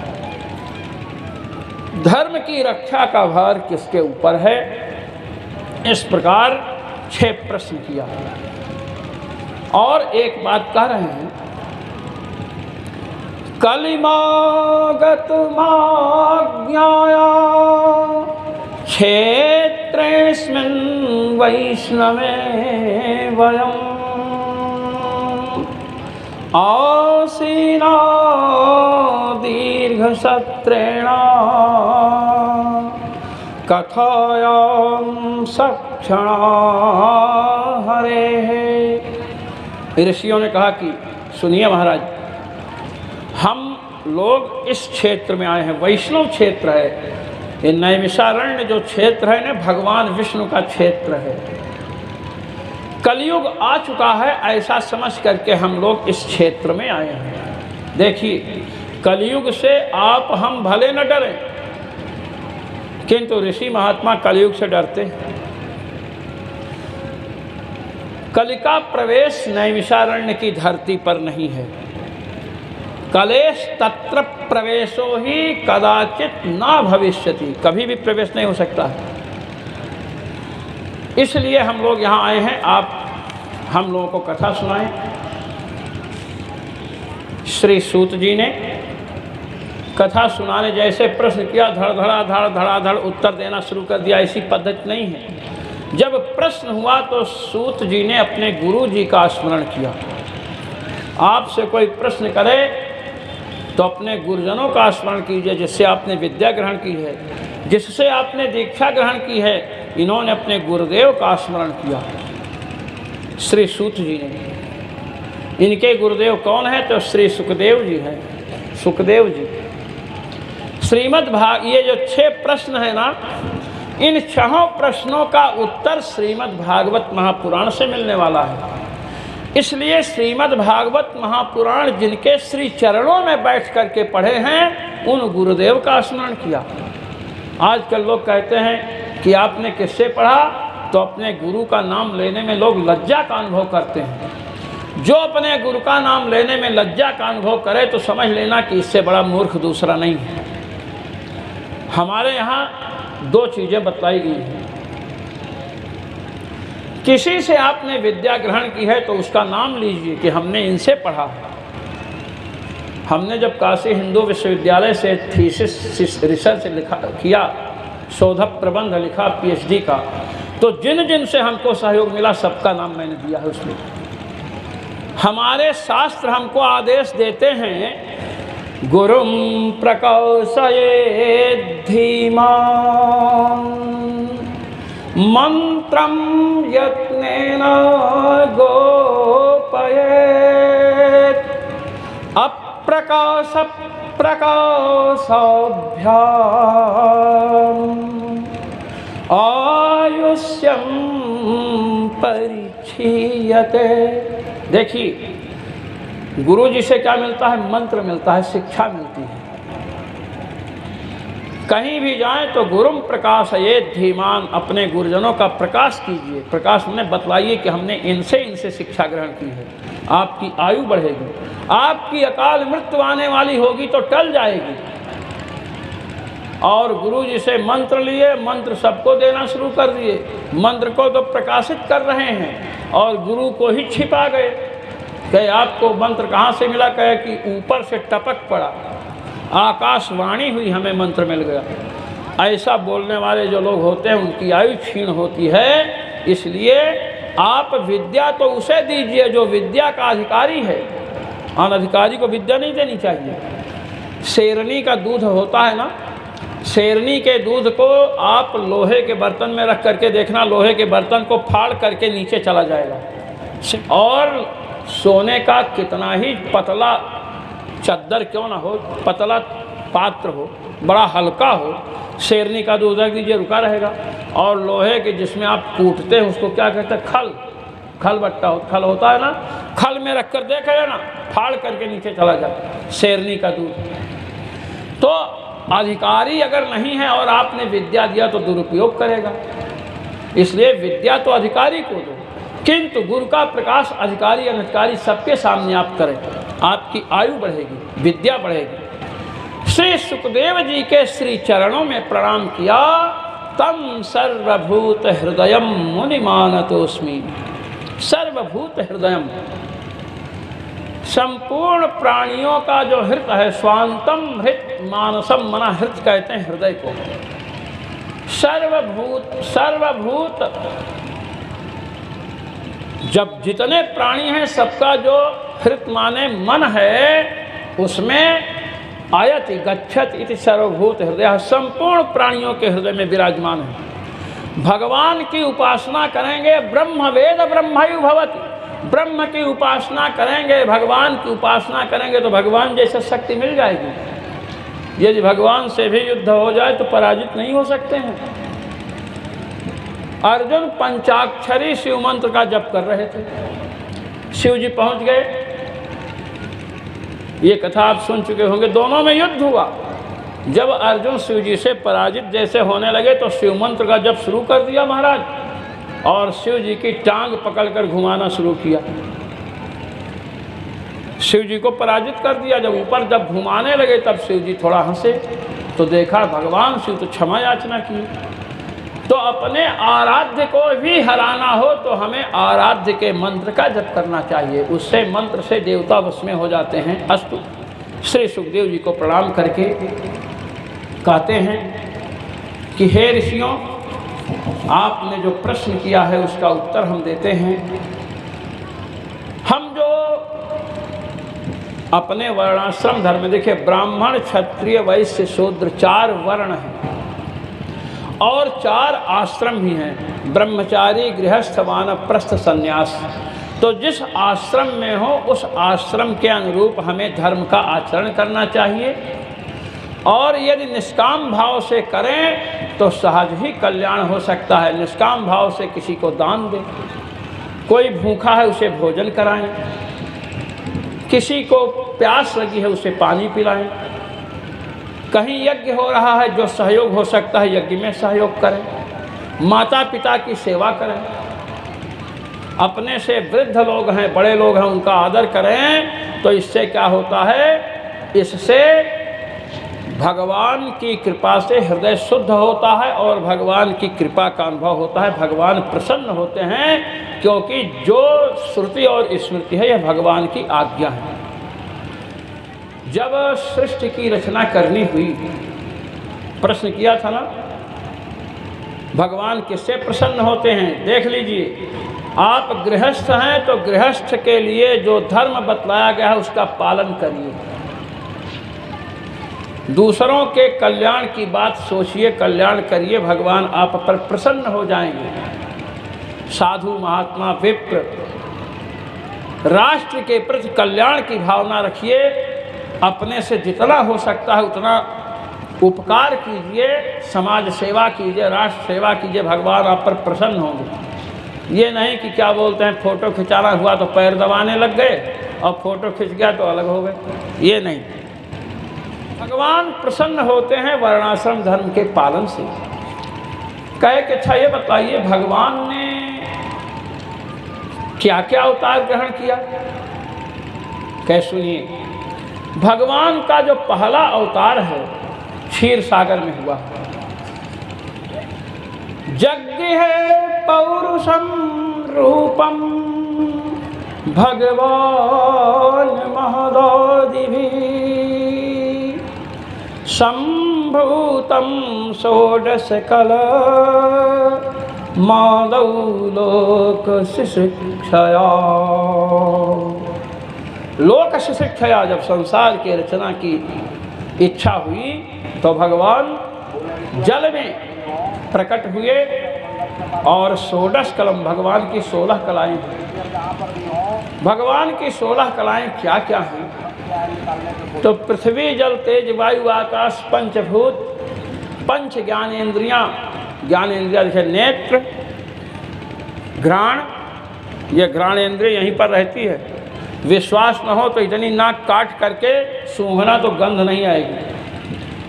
धर्म की रक्षा का भार किसके ऊपर है। इस प्रकार 6 प्रश्न किया। और एक बात कह रहे हैं, कलिमागत माज्ञाया क्षेत्रेऽस्मिन् वैष्णवे वयम् आसीना दीर्घसत्रेण कथायां सक्षणा हरेः। ऋषियों ने कहा कि सुनिए महाराज, हम लोग इस क्षेत्र में आए हैं, वैष्णव क्षेत्र है। ये नैमिषारण्य जो क्षेत्र है ना, भगवान विष्णु का क्षेत्र है। कलयुग आ चुका है ऐसा समझ करके हम लोग इस क्षेत्र में आए हैं। देखिए, कलयुग से आप हम भले न डरें, किंतु ऋषि महात्मा कलयुग से डरते हैं। कलि का प्रवेश नैमिषारण्य की धरती पर नहीं है। कलेश तत्र प्रवेशो ही कदाचित ना भविष्यति, कभी भी प्रवेश नहीं हो सकता है। इसलिए हम लोग यहाँ आए हैं, आप हम लोगों को कथा सुनाएं। श्री सूत जी ने कथा सुनाने जैसे प्रश्न किया, धड़ाधड़ उत्तर देना शुरू कर दिया, ऐसी पद्धति नहीं है। जब प्रश्न हुआ तो सूत जी ने अपने गुरु जी का स्मरण किया। आपसे कोई प्रश्न करे तो अपने गुरुजनों का स्मरण कीजिए, जिससे आपने विद्या ग्रहण की है, जिससे आपने दीक्षा ग्रहण की है। इन्होंने अपने गुरुदेव का स्मरण किया, श्री सूत जी ने। इनके गुरुदेव कौन है? तो श्री सुखदेव जी हैं। सुखदेव जी श्रीमद् भाग, ये जो 6 प्रश्न है ना, इन 6 प्रश्नों का उत्तर श्रीमद् भागवत महापुराण से मिलने वाला है। इसलिए श्रीमद् भागवत महापुराण जिनके श्री चरणों में बैठ करके पढ़े हैं, उन गुरुदेव का स्मरण किया। आजकल लोग कहते हैं कि आपने किससे पढ़ा, तो अपने गुरु का नाम लेने में लोग लज्जा का अनुभव करते हैं। जो अपने गुरु का नाम लेने में लज्जा का अनुभव करे तो समझ लेना कि इससे बड़ा मूर्ख दूसरा नहीं है। हमारे यहाँ 2 चीज़ें बतलाई गई हैं। किसी से आपने विद्या ग्रहण की है तो उसका नाम लीजिए कि हमने इनसे पढ़ा है। हमने जब काशी हिंदू विश्वविद्यालय से थीसिस रिसर्च किया, शोध प्रबंध लिखा PhD का, तो जिन जिन से हमको सहयोग मिला सबका नाम मैंने दिया है उसमें। हमारे शास्त्र हमको आदेश देते हैं, गुरुम प्रकौशये धीमान् मंत्रम यत्नेन गोपयेत् अप्रकाश प्रकाशाभ्याम् आयुष्यम परिच्छीयते। देखिए, गुरु जी से क्या मिलता है? मंत्र मिलता है, शिक्षा मिलती है। कहीं भी जाएं तो गुरुम प्रकाशये धीमान, अपने गुरुजनों का प्रकाश कीजिए। प्रकाश उन्हें बतलाइए कि हमने इनसे शिक्षा ग्रहण की है। आपकी आयु बढ़ेगी, आपकी अकाल मृत्यु आने वाली होगी तो टल जाएगी। और गुरु जी से मंत्र लिए, मंत्र सबको देना शुरू कर दिए। मंत्र को तो प्रकाशित कर रहे हैं और गुरु को ही छिपा गए। कहे आपको मंत्र कहाँ से मिला? कहे कि ऊपर से टपक पड़ा, आकाशवाणी हुई, हमें मंत्र मिल गया। ऐसा बोलने वाले जो लोग होते हैं उनकी आयु क्षीण होती है। इसलिए आप विद्या तो उसे दीजिए जो विद्या का अधिकारी है, अनधिकारी को विद्या नहीं देनी चाहिए। शेरनी का दूध होता है ना, शेरनी के दूध को आप लोहे के बर्तन में रख करके देखना, लोहे के बर्तन को फाड़ करके नीचे चला जाएगा। और सोने का कितना ही पतला चद्दर क्यों ना हो, पतला पात्र हो, बड़ा हल्का हो, शेरनी का दूध रख दीजिए, रुका रहेगा। और लोहे के जिसमें आप कूटते हैं उसको क्या कहते हैं? खल, खल बट्टा खल होता है ना, खल में रख कर देखेगा ना, फाड़ करके नीचे चला जाए शेरनी का दूध। तो अधिकारी अगर नहीं है और आपने विद्या दिया तो दुरुपयोग करेगा। इसलिए विद्या तो अधिकारी को दो, किंतु गुरु का प्रकाश अधिकारी अनधिकारी सबके सामने आप करें, आपकी आयु बढ़ेगी, विद्या बढ़ेगी। श्री सुखदेव जी के श्री चरणों में प्रणाम किया। तम सर्वभूत हृदयम मुनि मानतोस्मि। सर्वभूत हृदयम, संपूर्ण प्राणियों का जो हृदय है, स्वांतम हृत मानसम, मना हृत कहते हैं हृदय को। सर्वभूत जब जितने प्राणी हैं सबका जो हृत माने मन है, उसमें आयति गच्छत इति सर्वभूत हृदय, संपूर्ण प्राणियों के हृदय में विराजमान है। भगवान की उपासना करेंगे, ब्रह्म वेद ब्रह्मयु भवति। ब्रह्म की उपासना करेंगे, भगवान की उपासना करेंगे तो भगवान जैसे शक्ति मिल जाएगी। यदि भगवान से भी युद्ध हो जाए तो पराजित नहीं हो सकते हैं। अर्जुन पंचाक्षरी शिव मंत्र का जप कर रहे थे, शिव जी पहुंच गए। ये कथा आप सुन चुके होंगे, दोनों में युद्ध हुआ। जब अर्जुन शिव जी से पराजित जैसे होने लगे तो शिव मंत्र का जप शुरू कर दिया महाराज, और शिव जी की टांग पकड़कर घुमाना शुरू किया। शिव जी को पराजित कर दिया। जब ऊपर जब घुमाने लगे तब शिव जी थोड़ा हंसे, तो देखा भगवान शिव तो क्षमा याचना की। तो अपने आराध्य को भी हराना हो तो हमें आराध्य के मंत्र का जप करना चाहिए, उससे मंत्र से देवता वश में हो जाते हैं। अस्तु। श्री सुखदेव जी को प्रणाम करके कहते हैं कि हे ऋषियों, आपने जो प्रश्न किया है उसका उत्तर हम देते हैं। हम जो अपने वर्णाश्रम धर्म में, देखिए ब्राह्मण क्षत्रिय वैश्य शूद्र 4 वर्ण हैं और 4 आश्रम भी हैं, ब्रह्मचारी गृहस्थ वानप्रस्थ संन्यास। तो जिस आश्रम में हो उस आश्रम के अनुरूप हमें धर्म का आचरण करना चाहिए। और यदि निष्काम भाव से करें तो सहज ही कल्याण हो सकता है। निष्काम भाव से किसी को दान दें, कोई भूखा है उसे भोजन कराएं, किसी को प्यास लगी है उसे पानी पिलाएं, कहीं यज्ञ हो रहा है जो सहयोग हो सकता है यज्ञ में सहयोग करें, माता पिता की सेवा करें, अपने से वृद्ध लोग हैं, बड़े लोग हैं, उनका आदर करें। तो इससे क्या होता है, इससे भगवान की कृपा से हृदय शुद्ध होता है और भगवान की कृपा का अनुभव होता है। भगवान प्रसन्न होते हैं, क्योंकि जो श्रुति और स्मृति है यह भगवान की आज्ञा है। जब सृष्टि की रचना करनी हुई, प्रश्न किया था ना, भगवान किससे प्रसन्न होते हैं? देख लीजिए, आप गृहस्थ हैं तो गृहस्थ के लिए जो धर्म बतलाया गया है उसका पालन करिए। दूसरों के कल्याण की बात सोचिए, कल्याण करिए, भगवान आप पर प्रसन्न हो जाएंगे। साधु महात्मा विप्र राष्ट्र के प्रति कल्याण की भावना रखिए, अपने से जितना हो सकता है उतना उपकार कीजिए, समाज सेवा कीजिए, राष्ट्र सेवा कीजिए, भगवान आप पर प्रसन्न होंगे। ये नहीं कि क्या बोलते हैं, फोटो खिंचाना हुआ तो पैर दबाने लग गए और फोटो खिंच गया तो अलग हो गए, ये नहीं। भगवान प्रसन्न होते हैं वर्णाश्रम धर्म के पालन से। कहे कि अच्छा ये बताइए, भगवान ने क्या क्या अवतार ग्रहण किया? कह सुनिए, भगवान का जो पहला अवतार है क्षीर सागर में हुआ। यज्ञ है पौरुषम रूपम भगवान महदादिभिः संभूतम षोडश कल माधव लोक शिशिक्षया। लोक शिशिक्षया, जब संसार की रचना की इच्छा हुई तो भगवान जल में प्रकट हुए और षोडश कलम, भगवान की 16 कलाएं। भगवान की 16 कलाएं क्या क्या हैं? तो पृथ्वी जल तेज वायु आकाश पंचभूत, पंच ज्ञानेन्द्रियाँ। ज्ञानेन्द्रिया जैसे नेत्र, घ्राण, ये घ्राणेन्द्रिय यहीं पर रहती है। विश्वास न हो तो इतनी नाक काट करके सूंघना तो गंध नहीं आएगी।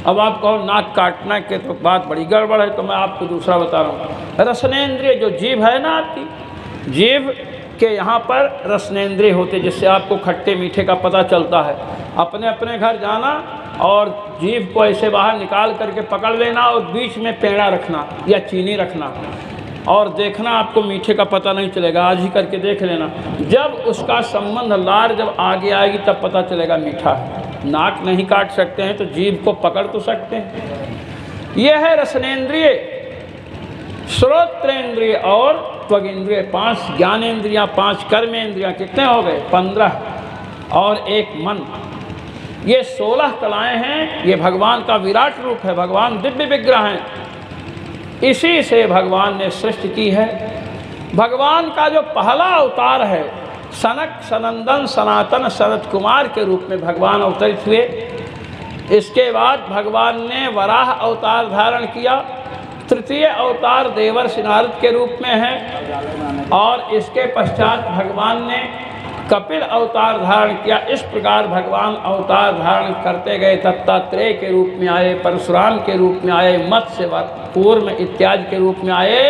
अब आप कहो नाक काटना के तो बात बड़ी गड़बड़ है, तो मैं आपको दूसरा बता रहा हूँ। रसनेन्द्रिय, जो जीभ है ना आपकी, जीभ के यहाँ पर रसनेन्द्रिय होते, जिससे आपको खट्टे मीठे का पता चलता है। अपने अपने घर जाना और जीभ को ऐसे बाहर निकाल करके पकड़ लेना और बीच में पेड़ा रखना या चीनी रखना और देखना, आपको मीठे का पता नहीं चलेगा। आज ही करके देख लेना, जब उसका संबंध लार जब आगे आएगी तब पता चलेगा मीठा है। नाक नहीं काट सकते हैं तो जीभ को पकड़ तो सकते हैं। यह है रसनेन्द्रिय, श्रोत्रेंद्रिय और त्वगिंद्रिय, 5 ज्ञानेन्द्रियाँ, 5 कर्मेंद्रियाँ, कितने हो गए? 15 और 1 मन। ये 16 कलाएं हैं। ये भगवान का विराट रूप है, भगवान दिव्य विग्रह हैं। इसी से भगवान ने सृष्टि की है। भगवान का जो पहला अवतार है, सनक सनंदन सनातन सनत कुमार के रूप में भगवान अवतरित हुए। इसके बाद भगवान ने वराह अवतार धारण किया। तृतीय अवतार देवर्षि नारद के रूप में है और इसके पश्चात भगवान ने कपिल अवतार धारण किया। इस प्रकार भगवान अवतार धारण करते गए। दत्तात्रेय के रूप में आए, परशुराम के रूप में आए, मत्स्य कूर्म इत्यादि के रूप में आए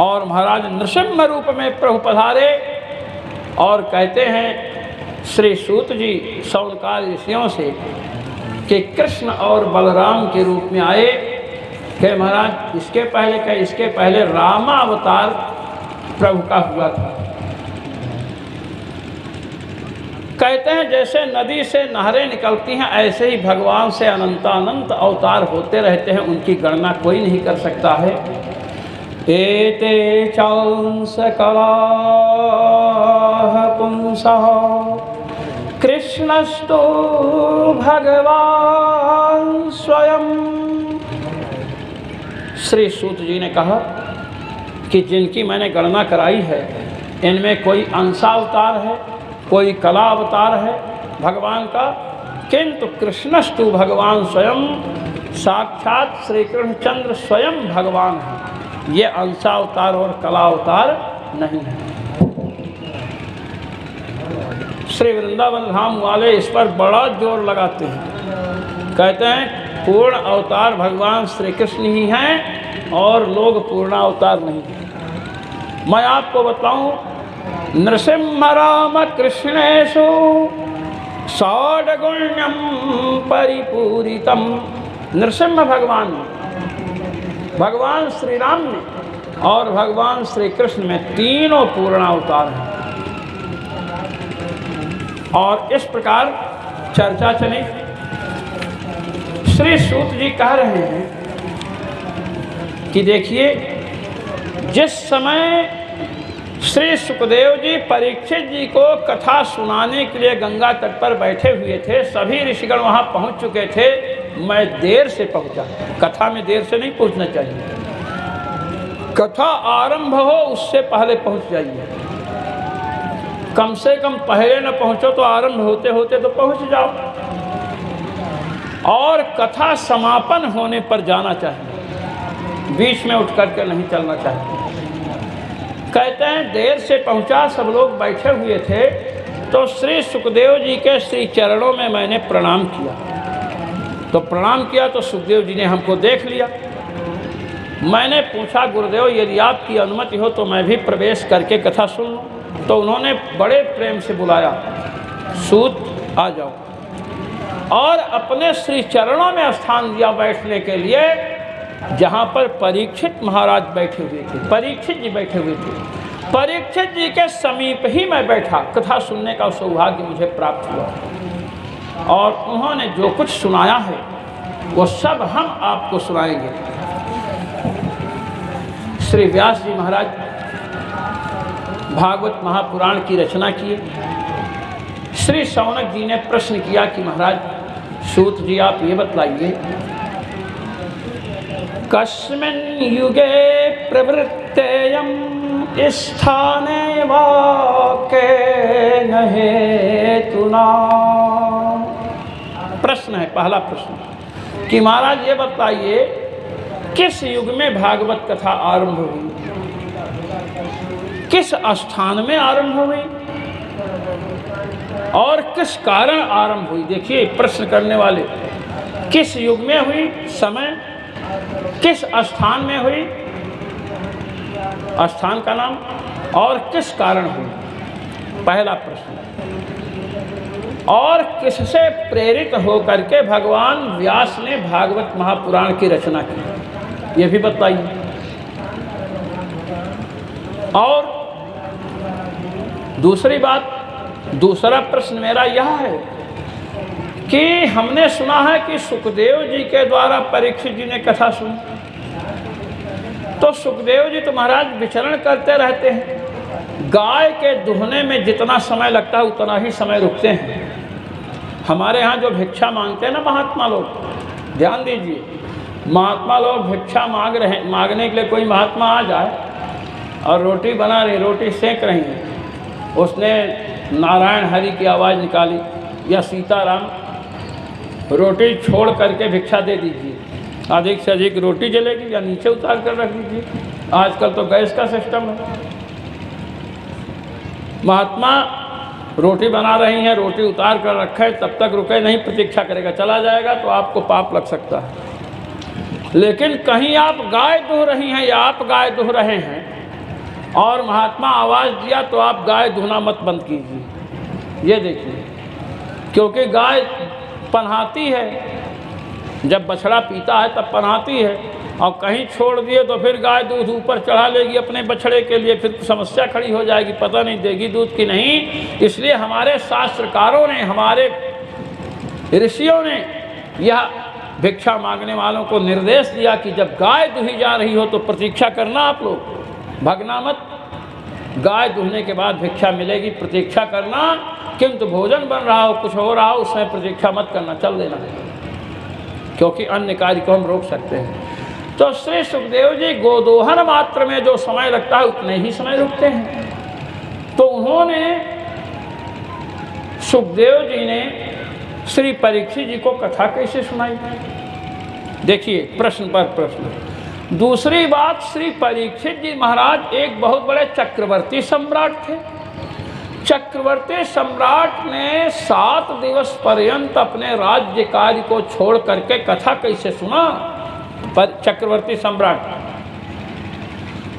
और महाराज नृसिंह रूप में प्रभु पधारे। और कहते हैं श्री सूत जी सौनकाल ऋषियों से कि कृष्ण और बलराम के रूप में आए। कि महाराज इसके पहले रामा अवतार प्रभु का हुआ था। कहते हैं जैसे नदी से नहरें निकलती हैं, ऐसे ही भगवान से अनंतानंत अवतार होते रहते हैं, उनकी गणना कोई नहीं कर सकता है। एते चांस कलाः पुंसः कृष्णस्तु भगवान स्वयं। श्री सूत जी ने कहा कि जिनकी मैंने गणना कराई है, इनमें कोई अंशावतार है, कोई कला अवतार है भगवान का, किंतु कृष्णस्तु भगवान स्वयं, साक्षात श्री कृष्णचंद्र स्वयं भगवान है, ये अंशावतार और कलावतार नहीं है। श्री वृंदावन धाम वाले इस पर बड़ा जोर लगाते हैं, कहते हैं पूर्ण अवतार भगवान श्री कृष्ण ही हैं और लोग पूर्ण अवतार नहीं हैं। मैं आपको बताऊं, नृसिंह राम कृष्णेषु षड्गुण्यं परिपूरितम। नृसिंह भगवान श्री राम में और भगवान श्री कृष्ण में तीनों पूर्ण अवतार हैं। और इस प्रकार चर्चा चली। श्री सूत जी कह रहे हैं कि देखिए, जिस समय श्री सुखदेव जी परीक्षित जी को कथा सुनाने के लिए गंगा तट पर बैठे हुए थे, सभी ऋषिगण वहां पहुंच चुके थे, मैं देर से पहुंचा। कथा में देर से नहीं पहुंचना चाहिए, कथा आरंभ हो उससे पहले पहुंच जाइए। कम से कम पहले न पहुंचो तो आरंभ होते होते तो पहुंच जाओ, और कथा समापन होने पर जाना चाहिए, बीच में उठ करके नहीं चलना चाहिए। कहते हैं देर से पहुंचा, सब लोग बैठे हुए थे, तो श्री सुखदेव जी के श्री चरणों में मैंने प्रणाम किया। तो प्रणाम किया तो सुखदेव जी ने हमको देख लिया। मैंने पूछा, गुरुदेव यदि आपकी अनुमति हो तो मैं भी प्रवेश करके कथा सुन लूँ। तो उन्होंने बड़े प्रेम से बुलाया, सूत आ जाओ, और अपने श्री चरणों में स्थान दिया बैठने के लिए, जहाँ पर परीक्षित महाराज बैठे हुए थे, परीक्षित जी बैठे हुए थे। परीक्षित जी के समीप ही मैं बैठा, कथा सुनने का सौभाग्य मुझे प्राप्त हुआ। और उन्होंने जो कुछ सुनाया है वो सब हम आपको सुनाएंगे। श्री व्यास जी महाराज भागवत महापुराण की रचना किए। श्री शौनक जी ने प्रश्न किया कि महाराज सूत जी आप ये बतलाइए, कस्मिन् युगे प्रवृत्तेयं स्थाने वा केन हेतुना। प्रश्न है, पहला प्रश्न कि महाराज ये बताइए किस युग में भागवत कथा आरंभ हुई, किस स्थान में आरंभ हुई और किस कारण आरंभ हुई। देखिए प्रश्न करने वाले, किस युग में हुई, समय किस स्थान में हुई, स्थान का नाम, और किस कारण हुई, पहला प्रश्न। और किससे प्रेरित होकर के भगवान व्यास ने भागवत महापुराण की रचना की, ये भी बताइए। और दूसरी बात, दूसरा प्रश्न मेरा यह है कि हमने सुना है कि सुखदेव जी के द्वारा परीक्षित जी ने कथा सुनी, तो सुखदेव जी तो महाराज विचरण करते रहते हैं, गाय के दुहने में जितना समय लगता है उतना ही समय रुकते हैं। हमारे यहाँ जो भिक्षा मांगते हैं ना महात्मा लोग, ध्यान दीजिए, महात्मा लोग भिक्षा मांगने के लिए कोई महात्मा आ जाए और रोटी बना रही, रोटी सेक रही है, उसने नारायण हरि की आवाज़ निकाली या सीताराम, रोटी छोड़ करके भिक्षा दे दीजिए, अधिक से अधिक रोटी जलेगी या नीचे उतार कर रख दीजिए। आजकल तो गैस का सिस्टम है। महात्मा रोटी बना रही हैं, रोटी उतार कर रखे, तब तक रुके नहीं, प्रतीक्षा करेगा, चला जाएगा तो आपको पाप लग सकता है। लेकिन कहीं आप गाय दुह रही हैं या आप गाय दुह रहे हैं और महात्मा आवाज़ दिया तो आप गाय दुहना मत बंद कीजिए। ये देखिए, क्योंकि गाय पन्हाती है, जब बछड़ा पीता है तब पन्हाती है, और कहीं छोड़ दिए तो फिर गाय दूध ऊपर चढ़ा लेगी अपने बछड़े के लिए, फिर समस्या खड़ी हो जाएगी, पता नहीं देगी दूध की नहीं। इसलिए हमारे शास्त्रकारों ने, हमारे ऋषियों ने यह भिक्षा मांगने वालों को निर्देश दिया कि जब गाय दुही जा रही हो तो प्रतीक्षा करना, आप लोग भगना मत। गाय दुहने के बाद भिक्षा मिलेगी, प्रतीक्षा करना, किंतु भोजन बन रहा हो, कुछ हो रहा हो, उसमें प्रतीक्षा मत करना, चल देना, क्योंकि अन्य कार्य को हम रोक सकते हैं। तो श्री सुखदेव जी गोदोहन मात्र में जो समय लगता है उतने ही समय रुकते हैं। तो उन्होंने, सुखदेव जी ने श्री परीक्षित जी को कथा कैसे सुनाई? देखिए प्रश्न पर प्रश्न। दूसरी बात, श्री परीक्षित जी महाराज एक बहुत बड़े चक्रवर्ती सम्राट थे। चक्रवर्ती सम्राट ने 7 दिवस पर्यंत अपने राज्य कार्य को छोड़ करके कथा कैसे सुना? पर चक्रवर्ती सम्राट,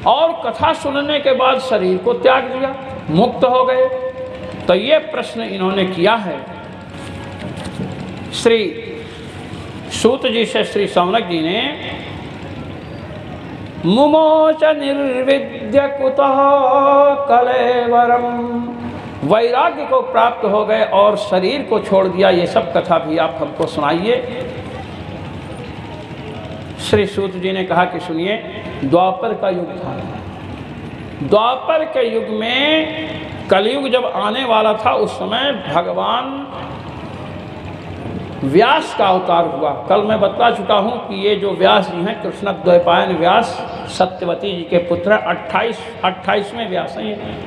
और कथा सुनने के बाद शरीर को त्याग दिया, मुक्त हो गए। तो ये प्रश्न इन्होंने किया है श्री सूत जी से। श्री सौनक जी ने मुमोच निर्विद्य कुतः कलेवरम, वैराग्य को प्राप्त हो गए और शरीर को छोड़ दिया। ये सब कथा भी आप हमको सुनाइए। श्री सूत जी ने कहा कि सुनिए, द्वापर का युग था। द्वापर के युग में कलयुग जब आने वाला था, उस समय भगवान व्यास का अवतार हुआ। कल मैं बता चुका हूँ कि ये जो व्यास जी हैं, कृष्ण द्वैपायन व्यास, सत्यवती जी के पुत्र, 28वें व्यास हैं।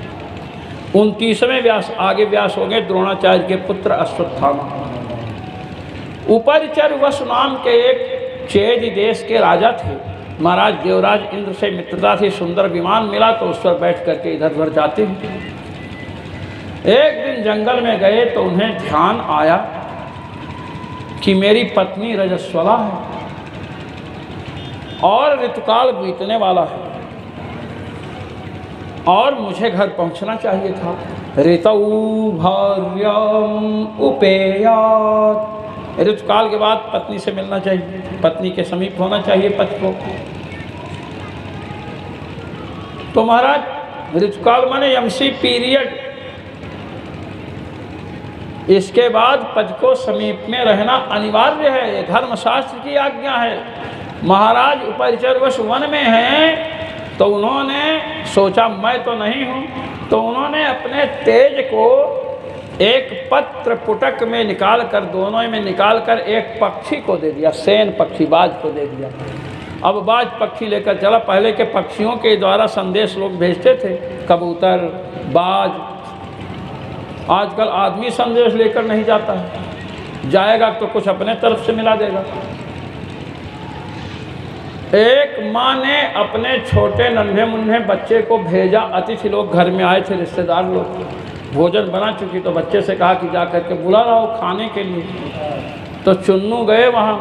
29वें व्यास, आगे व्यास हो गए द्रोणाचार्य के पुत्र अश्वत्थामा। उपरिचर वसु नाम के एक चेद देश के राजा थे। महाराज देवराज इंद्र से मित्रता थी, सुंदर विमान मिला तो उस पर बैठ करके इधर उधर जाते हैं। एक दिन जंगल में गए तो उन्हें ध्यान आया कि मेरी पत्नी रजस्वला है और ऋतुकाल बीतने वाला है और मुझे घर पहुंचना चाहिए था। ऋतौ भार्याम उपेयात्, ऋतुकाल के बाद पत्नी से मिलना चाहिए, पत्नी के समीप होना चाहिए पति को। तो महाराज ऋतुकाल माने यमसी पीरियड, इसके बाद पति को समीप में रहना अनिवार्य है, ये धर्मशास्त्र की आज्ञा है। महाराज उपरिचरवश वन में हैं तो उन्होंने सोचा मैं तो नहीं हूँ, तो उन्होंने अपने तेज को एक पत्र पुटक में निकाल कर, दोनों में निकाल कर एक पक्षी को दे दिया, सेन पक्षी, बाज को दे दिया। अब बाज पक्षी लेकर चला। पहले के पक्षियों के द्वारा संदेश लोग भेजते थे, कबूतर, बाज। आजकल आदमी संदेश लेकर नहीं जाता है, जाएगा तो कुछ अपने तरफ से मिला देगा। एक माँ ने अपने छोटे नन्हे मुन्ने बच्चे को भेजा, अतिथि लोग घर में आए थे, रिश्तेदार लोग, भोजन बना चुकी, तो बच्चे से कहा कि जा करके बुला लाओ खाने के लिए। तो चुन्नू गए वहाँ,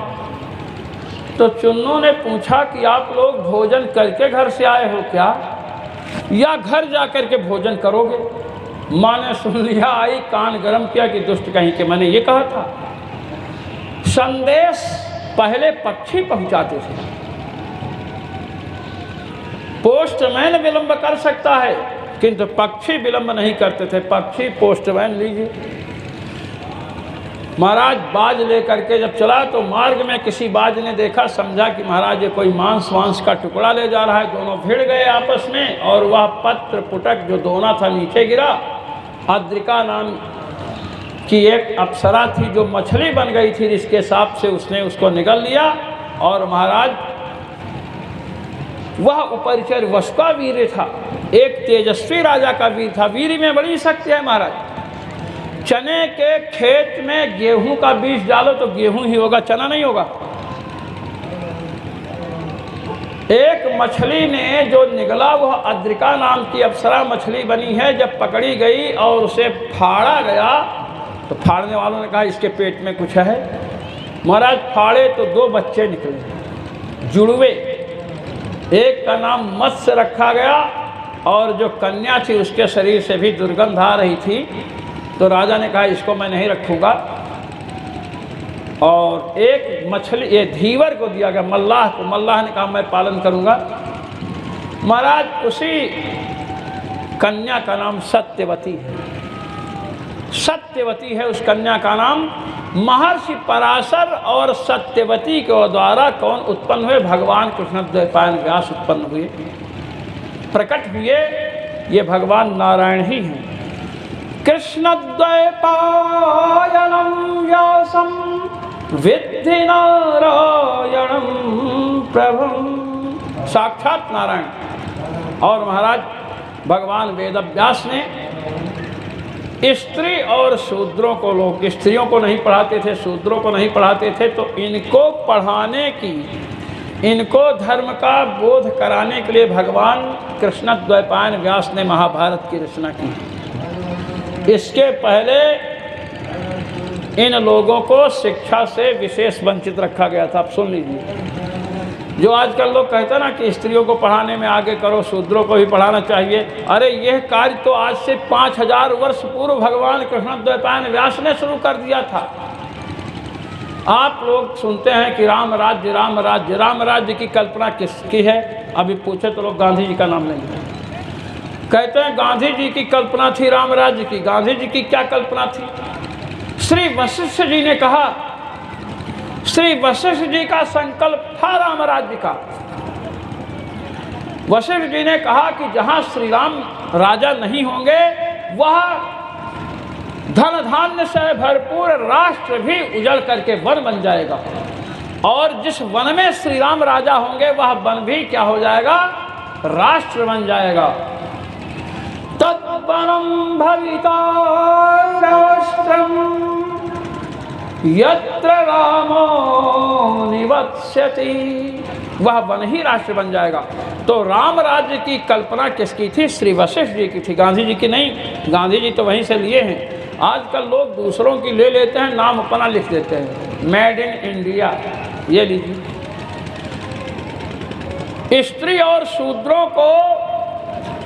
तो चुन्नू ने पूछा कि आप लोग भोजन करके घर से आए हो क्या, या घर जा कर के भोजन करोगे? माँ ने सुन लिया, आई कान गरम किया कि दुष्ट कहीं के, मैंने ये कहा था। संदेश पहले पक्षी पहुँचाते थे, पोस्टमैन विलंब कर सकता है किंतु पक्षी विलंब नहीं करते थे। पक्षी पोस्टमैन लीजिए। महाराज बाज लेकर के जब चला तो मार्ग में किसी बाज ने देखा, समझा कि महाराज ये कोई मांस का टुकड़ा ले जा रहा है। दोनों भिड़ गए आपस में और वह पत्र पुटक जो दोना था नीचे गिरा। अद्रिका नाम की एक अप्सरा थी जो मछली बन गई थी जिसके सांप से, उसने उसको निगल लिया। और महाराज वह उपरिचर वश का वीर था, एक तेजस्वी राजा का वीर था। वीर में बड़ी शक्ति है महाराज। चने के खेत में गेहूं का बीज डालो तो गेहूं ही होगा, चना नहीं होगा। एक मछली ने जो निगला वह अद्रिका नाम की अप्सरा मछली बनी है। जब पकड़ी गई और उसे फाड़ा गया तो फाड़ने वालों ने कहा इसके पेट में कुछ है। महाराज फाड़े तो 2 बच्चे निकले, जुड़वे। एक का नाम मत्स्य रखा गया और जो कन्या थी उसके शरीर से भी दुर्गंध आ रही थी। तो राजा ने कहा इसको मैं नहीं रखूँगा। और एक मछली ये धीवर को दिया गया, मल्लाह को। मल्लाह ने कहा मैं पालन करूँगा। महाराज उसी कन्या का नाम सत्यवती है। सत्यवती है उस कन्या का नाम। महर्षि पराशर और सत्यवती के द्वारा कौन उत्पन्न हुए? भगवान कृष्ण द्वैपायन व्यास उत्पन्न हुए, प्रकट हुए। ये भगवान नारायण ही हैं। कृष्ण द्वैपायनम व्यासम विद्धि नारायणम प्रभुम, साक्षात नारायण। और महाराज भगवान वेदव्यास ने स्त्री और शूद्रों को, लोग स्त्रियों को नहीं पढ़ाते थे, शूद्रों को नहीं पढ़ाते थे, तो इनको पढ़ाने की, इनको धर्म का बोध कराने के लिए भगवान कृष्ण द्वैपायन व्यास ने महाभारत की रचना की। इसके पहले इन लोगों को शिक्षा से विशेष वंचित रखा गया था। आप सुन लीजिए, जो आजकल लोग कहते हैं ना कि स्त्रियों को पढ़ाने में आगे करो, शूद्रों को भी पढ़ाना चाहिए, अरे यह कार्य तो आज से 5000 वर्ष पूर्व भगवान कृष्ण द्वैपायन व्यास ने शुरू कर दिया था। आप लोग सुनते हैं कि राम राज्य राम राज्य, राम राज्य की कल्पना किसकी है? अभी पूछे तो लोग गांधी जी का नाम लेंगे, कहते हैं गांधी जी की कल्पना थी राम राज्य की। गांधी जी की क्या कल्पना थी? श्री वशिष्ठ जी ने कहा, श्री वशिष्ठ जी का संकल्प था राम राज्य का। वशिष्ठ जी ने कहा कि जहां श्री राम राजा नहीं होंगे वह धन धान्य से भरपूर राष्ट्र भी उजड़ करके वन बन जाएगा, और जिस वन में श्री राम राजा होंगे वह वन भी क्या हो जाएगा? राष्ट्र बन जाएगा। तद्वनं भविता राष्ट्रम् यत्र रामो निवत्स्यति, वह वन ही राष्ट्र बन जाएगा। तो राम राज्य की कल्पना किसकी थी? श्री वशिष्ठ जी की थी, गांधी जी की नहीं। गांधी जी तो वहीं से लिए हैं। आजकल लोग दूसरों की ले लेते हैं, नाम अपना लिख देते हैं, मेड इन इंडिया। ये लीजिए, स्त्री और शूद्रों को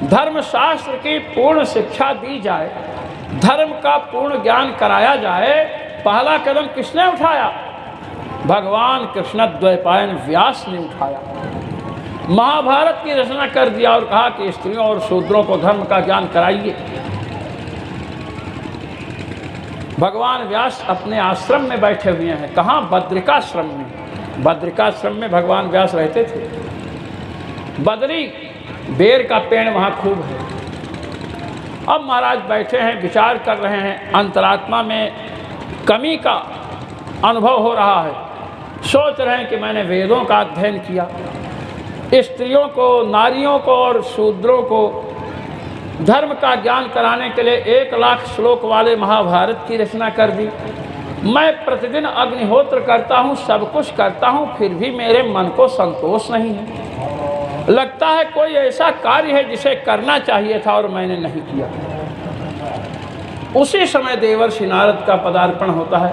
धर्मशास्त्र की पूर्ण शिक्षा दी जाए, धर्म का पूर्ण ज्ञान कराया जाए, पहला कदम किसने उठाया? भगवान कृष्ण द्वैपायन व्यास ने उठाया। महाभारत की रचना कर दिया और कहा कि स्त्रियों और शूद्रों को धर्म का ज्ञान कराइए। भगवान व्यास अपने आश्रम में बैठे हुए हैं। कहाँ? बद्रिकाश्रम में। बद्रिकाश्रम में भगवान व्यास रहते थे। बद्री बेर का पेड़ वहाँ खूब है। अब महाराज बैठे हैं, विचार कर रहे हैं, अंतरात्मा में कमी का अनुभव हो रहा है। सोच रहे हैं कि मैंने वेदों का अध्ययन किया, स्त्रियों को, नारियों को और शूद्रों को धर्म का ज्ञान कराने के लिए 1 लाख श्लोक वाले महाभारत की रचना कर दी। मैं प्रतिदिन अग्निहोत्र करता हूँ, सब कुछ करता हूँ, फिर भी मेरे मन को संतोष नहीं है। लगता है कोई ऐसा कार्य है जिसे करना चाहिए था और मैंने नहीं किया। उसी समय देवर्षि नारद का पदार्पण होता है।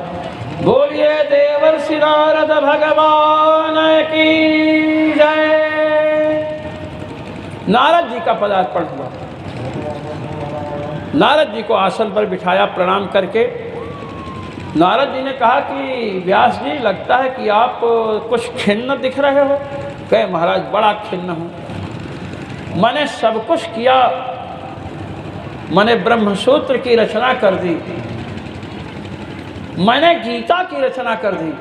बोलिए देवर्षि नारद भगवान की जय। नारद जी का पदार्पण हुआ। नारद जी को आसन पर बिठाया प्रणाम करके। नारद जी ने कहा कि व्यास जी, लगता है कि आप कुछ खिन्न दिख रहे हो। कहे महाराज, बड़ा खिन्न हूँ। मैंने सब कुछ किया, मैंने ब्रह्मसूत्र की रचना कर दी, मैंने गीता की रचना कर दी,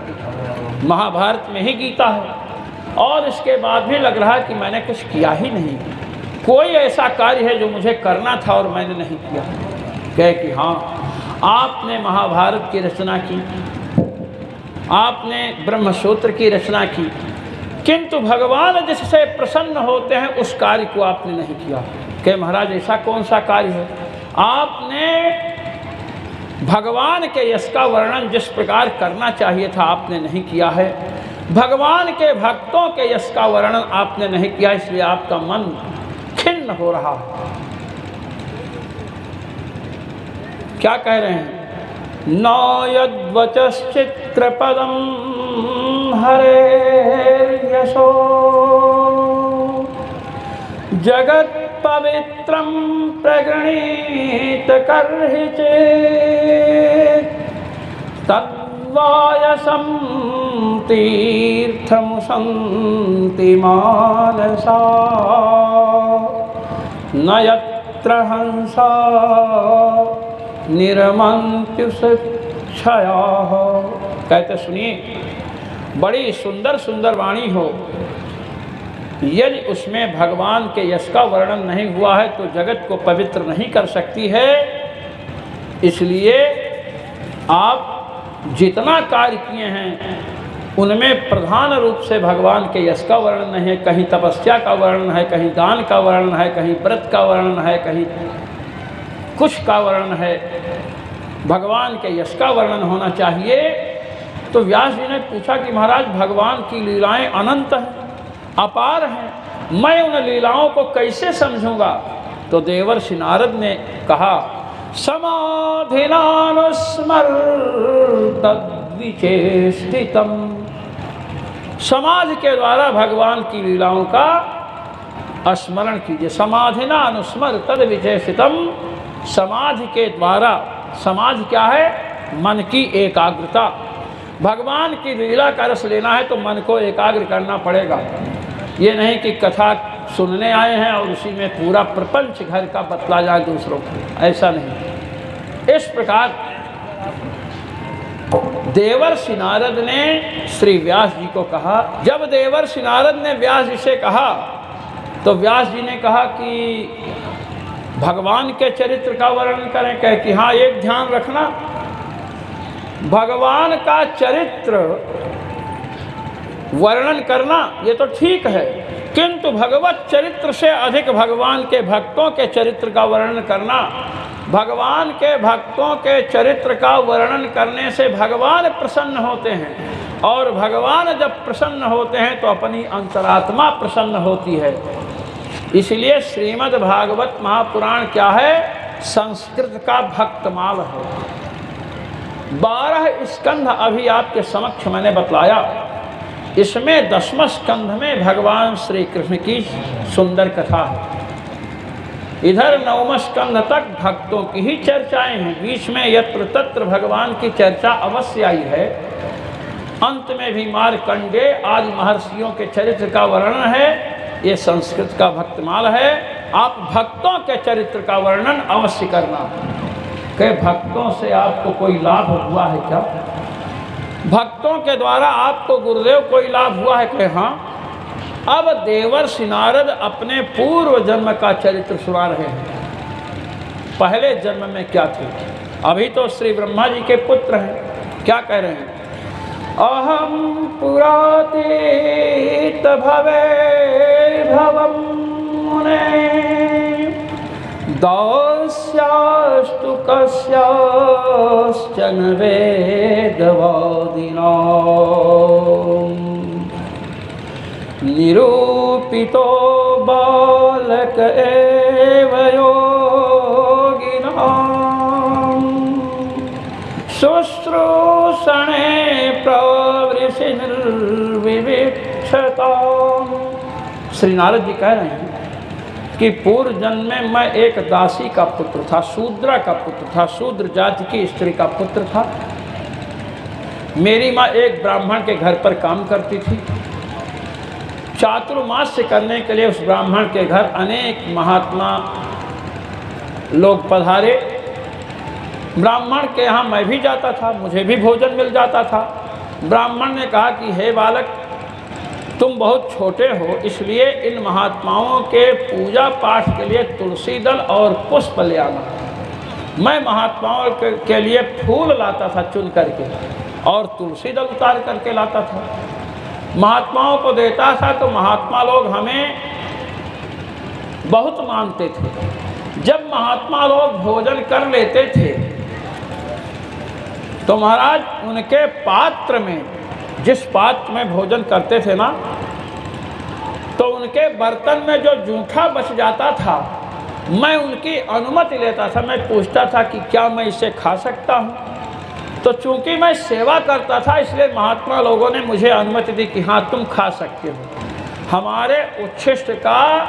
महाभारत में ही गीता है, और इसके बाद भी लग रहा है कि मैंने कुछ किया ही नहीं। कोई ऐसा कार्य है जो मुझे करना था और मैंने नहीं किया। कहे कि हाँ, आपने महाभारत की रचना की, आपने ब्रह्मसूत्र की रचना की, किंतु भगवान जिससे प्रसन्न होते हैं उस कार्य को आपने नहीं किया। कि महाराज, ऐसा कौन सा कार्य है? आपने भगवान के यश का वर्णन जिस प्रकार करना चाहिए था आपने नहीं किया है। भगवान के भक्तों के यश का वर्णन आपने नहीं किया, इसलिए आपका मन खिन्न हो रहा है। क्या कह रहे हैं? न यद्वचश्चित्रपदं हरेर्यशो जगत् पवित्रं प्रगृहीत कर्हि चेत् तद्वायसं तीर्थमुशन्ति मानसा न यत्र हंसा निरमन्त्युषक्षयाः। कहते सुनिए, बड़ी सुंदर सुंदर वाणी हो, यदि उसमें भगवान के यश का वर्णन नहीं हुआ है तो जगत को पवित्र नहीं कर सकती है। इसलिए आप जितना कार्य किए हैं उनमें प्रधान रूप से भगवान के यश का वर्णन नहीं है। कहीं तपस्या का वर्णन है, कहीं दान का वर्णन है, कहीं व्रत का वर्णन है, कहीं कुछ का वर्णन है, भगवान के यश का वर्णन होना चाहिए। तो व्यास जी ने पूछा कि महाराज भगवान की लीलाएं अनंत हैं, अपार हैं, मैं उन लीलाओं को कैसे समझूंगा? तो देवर्षि नारद ने कहा समाधिनानुस्मर तद्विचेष्टितम, समाधि के द्वारा भगवान की लीलाओं का स्मरण कीजिए। समाधिना अनुस्मर तद विचेषितम, समाधि के द्वारा, समाधि क्या है? मन की एकाग्रता। भगवान की लीला का रस लेना है तो मन को एकाग्र करना पड़ेगा। ये नहीं कि कथा सुनने आए हैं और उसी में पूरा प्रपंच घर का बतला जाए दूसरों को, ऐसा नहीं। इस प्रकार देवर्षि नारद ने श्री व्यास जी को कहा। जब देवर्षि नारद ने व्यास जी से कहा तो व्यास जी ने कहा कि भगवान के चरित्र का वर्णन करें। कहे कि हाँ, एक ध्यान रखना, भगवान का चरित्र वर्णन करना ये तो ठीक है, किंतु भगवत चरित्र से अधिक भगवान के भक्तों के चरित्र का वर्णन करना। भगवान के भक्तों के चरित्र का वर्णन करने से भगवान प्रसन्न होते हैं, और भगवान जब प्रसन्न होते हैं तो अपनी अंतरात्मा प्रसन्न होती है। इसलिए श्रीमद् भागवत महापुराण क्या है? संस्कृत का भक्तमाल है। 12 स्कंध अभी आपके समक्ष मैंने बतलाया। इसमें 10वें स्कंध में भगवान श्री कृष्ण की सुंदर कथा है। इधर 9वें स्कंध तक भक्तों की ही चर्चाएं हैं। बीच में यत्र तत्र भगवान की चर्चा अवश्य आई है। अंत में भी मार्कंडेय आदि महर्षियों के चरित्र का वर्णन है। ये संस्कृत का भक्तमाल है। आप भक्तों के चरित्र का वर्णन अवश्य करना। कि भक्तों से आपको कोई लाभ हुआ है क्या? भक्तों के द्वारा आपको गुरुदेव कोई लाभ हुआ है? कि हाँ। अब देवर्षि नारद अपने पूर्व जन्म का चरित्र सुना रहे हैं। पहले जन्म में क्या थे? अभी तो श्री ब्रह्मा जी के पुत्र हैं। क्या कह रहे हैं? अहम पुरातीत भवे भवम मुने दास्यास्तु कस्याश्चन वेदवादिनां निरूपितो बालक एव योगिनां शुश्रूषणे प्रवृषि निर्विविक्षताम्। श्री नारद जी कह रहे हैं कि पूर्व जन्म में मैं एक दासी का पुत्र था, शूद्रा का पुत्र था, शूद्र जाति की स्त्री का पुत्र था। मेरी माँ एक ब्राह्मण के घर पर काम करती थी। चातुर्मास्य करने के लिए उस ब्राह्मण के घर अनेक महात्मा लोग पधारे। ब्राह्मण के यहाँ मैं भी जाता था, मुझे भी भोजन मिल जाता था। ब्राह्मण ने कहा कि हे बालक, तुम बहुत छोटे हो, इसलिए इन महात्माओं के पूजा पाठ के लिए तुलसी दल और पुष्प ले आना। मैं महात्माओं के लिए फूल लाता था चुन करके, और तुलसी दल उतार करके लाता था, महात्माओं को देता था। तो महात्मा लोग हमें बहुत मानते थे। जब महात्मा लोग भोजन कर लेते थे तो महाराज उनके पात्र में, जिस पात्र में भोजन करते थे ना, तो उनके बर्तन में जो जूठा बच जाता था, मैं उनकी अनुमति लेता था। मैं पूछता था कि क्या मैं इसे खा सकता हूँ? तो चूंकि मैं सेवा करता था, इसलिए महात्मा लोगों ने मुझे अनुमति दी कि हाँ, तुम खा सकते हो। हमारे उच्छिष्ट का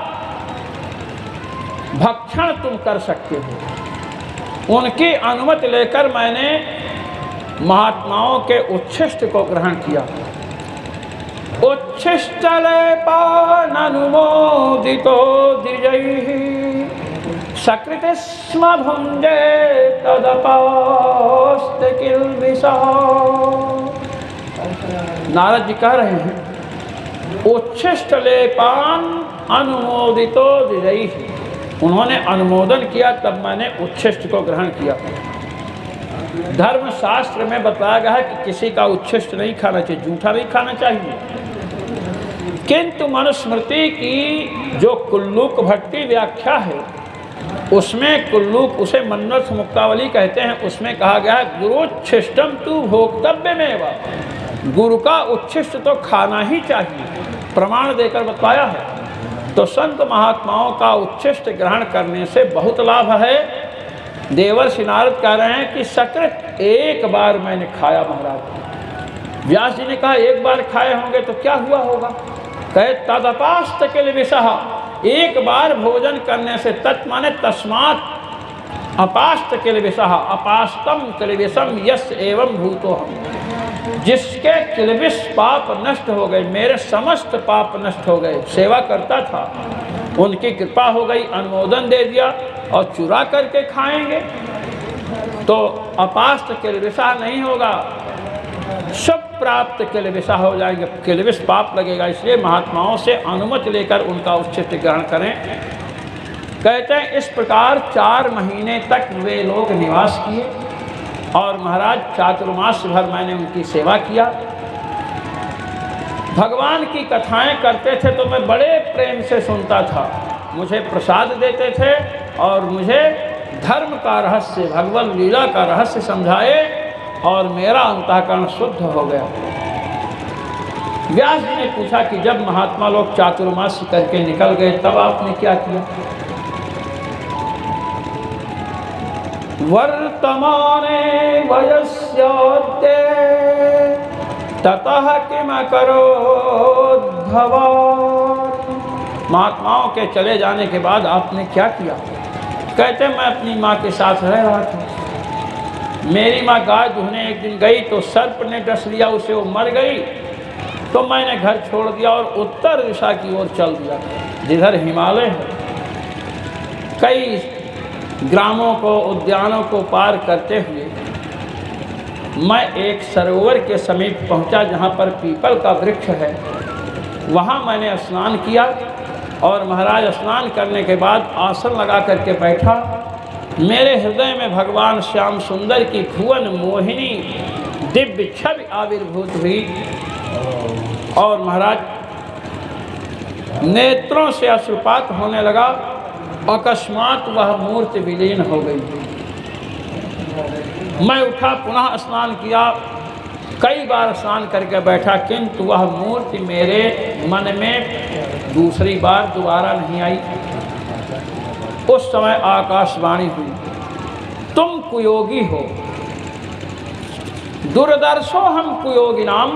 भक्षण तुम कर सकते हो। उनकी अनुमति लेकर मैंने महात्माओं के उच्छिष्ट को ग्रहण किया। उच्छिष्टलेपाननुमोदितो द्विजैः सकृत स्म भुञ्जे तदपास्त किल्बिषः। नारद जी कह रहे हैं उच्छिष्टलेपान अनुमोदितो द्विजैः, उन्होंने अनुमोदन किया तब मैंने उच्छिष्ट को ग्रहण किया। धर्मशास्त्र में बताया गया है कि किसी का उच्छिष्ट नहीं खाना चाहिए, जूठा नहीं खाना चाहिए। किंतु मनुस्मृति की जो कुल्लूक भट्टी व्याख्या है उसमें कुल्लू, उसे मन्नत मुक्तावली कहते हैं, उसमें कहा गया है गुरुच्छिष्टम तू भोक्तव्य में, गुरु का उच्छिष्ट तो खाना ही चाहिए, प्रमाण देकर बताया है। तो संत महात्माओं का उच्छिष्ट ग्रहण करने से बहुत लाभ है। देवर्षि नारद कह रहे हैं कि सकृत एक बार मैंने खाया महाराज। व्यास जी ने कहा एक बार खाए होंगे तो क्या हुआ होगा? कहे तदपास्त किल विषः, एक बार भोजन करने से, तत् माने तस्मात् अपास्त किल विषः, अपास्तम किल विषम यस् एवं भूतो हम, जिसके किलबिश पाप नष्ट हो गए, मेरे समस्त पाप नष्ट हो गए। सेवा करता था, उनकी कृपा हो गई, अनुमोदन दे दिया, और चुरा करके खाएंगे तो अपास्त किलबिशा नहीं होगा, सब प्राप्त किलबिशा हो जाएंगे, किलबिश पाप लगेगा। इसलिए महात्माओं से अनुमति लेकर उनका उच्छिष्ट ग्रहण करें। कहते हैं इस प्रकार 4 महीने तक वे लोग निवास किए और महाराज चातुर्मास भर मैंने उनकी सेवा किया। भगवान की कथाएं करते थे तो मैं बड़े प्रेम से सुनता था, मुझे प्रसाद देते थे और मुझे धर्म का रहस्य, भगवत लीला का रहस्य समझाए और मेरा अंतःकरण शुद्ध हो गया। व्यास जी ने पूछा कि जब महात्मा लोग चातुर्मास करके निकल गए तब आपने क्या किया? वर्तमाने वयस्याद्य ततः किम करोद् भवान्, महात्माओं के चले जाने के बाद आपने क्या किया? कहते मैं अपनी माँ के साथ रह रहा था। मेरी माँ गाय दुहने एक दिन गई तो सर्प ने डस लिया उसे, वो मर गई। तो मैंने घर छोड़ दिया और उत्तर दिशा की ओर चल दिया, जिधर हिमालय है। कई ग्रामों को, उद्यानों को पार करते हुए मैं एक सरोवर के समीप पहुंचा, जहां पर पीपल का वृक्ष है। वहां मैंने स्नान किया और महाराज स्नान करने के बाद आसन लगा करके बैठा। मेरे हृदय में भगवान श्याम सुंदर की भुवन मोहिनी दिव्य छवि आविर्भूत हुई और महाराज नेत्रों से अश्रुपात होने लगा। अकस्मात वह मूर्ति विलीन हो गई। मैं उठा, पुनः स्नान किया, कई बार स्नान करके बैठा, किंतु वह मूर्ति मेरे मन में दूसरी बार दोबारा नहीं आई। उस समय आकाशवाणी हुई, तुम कुयोगी हो, दुर्दर्शो हम कुयोगी नाम।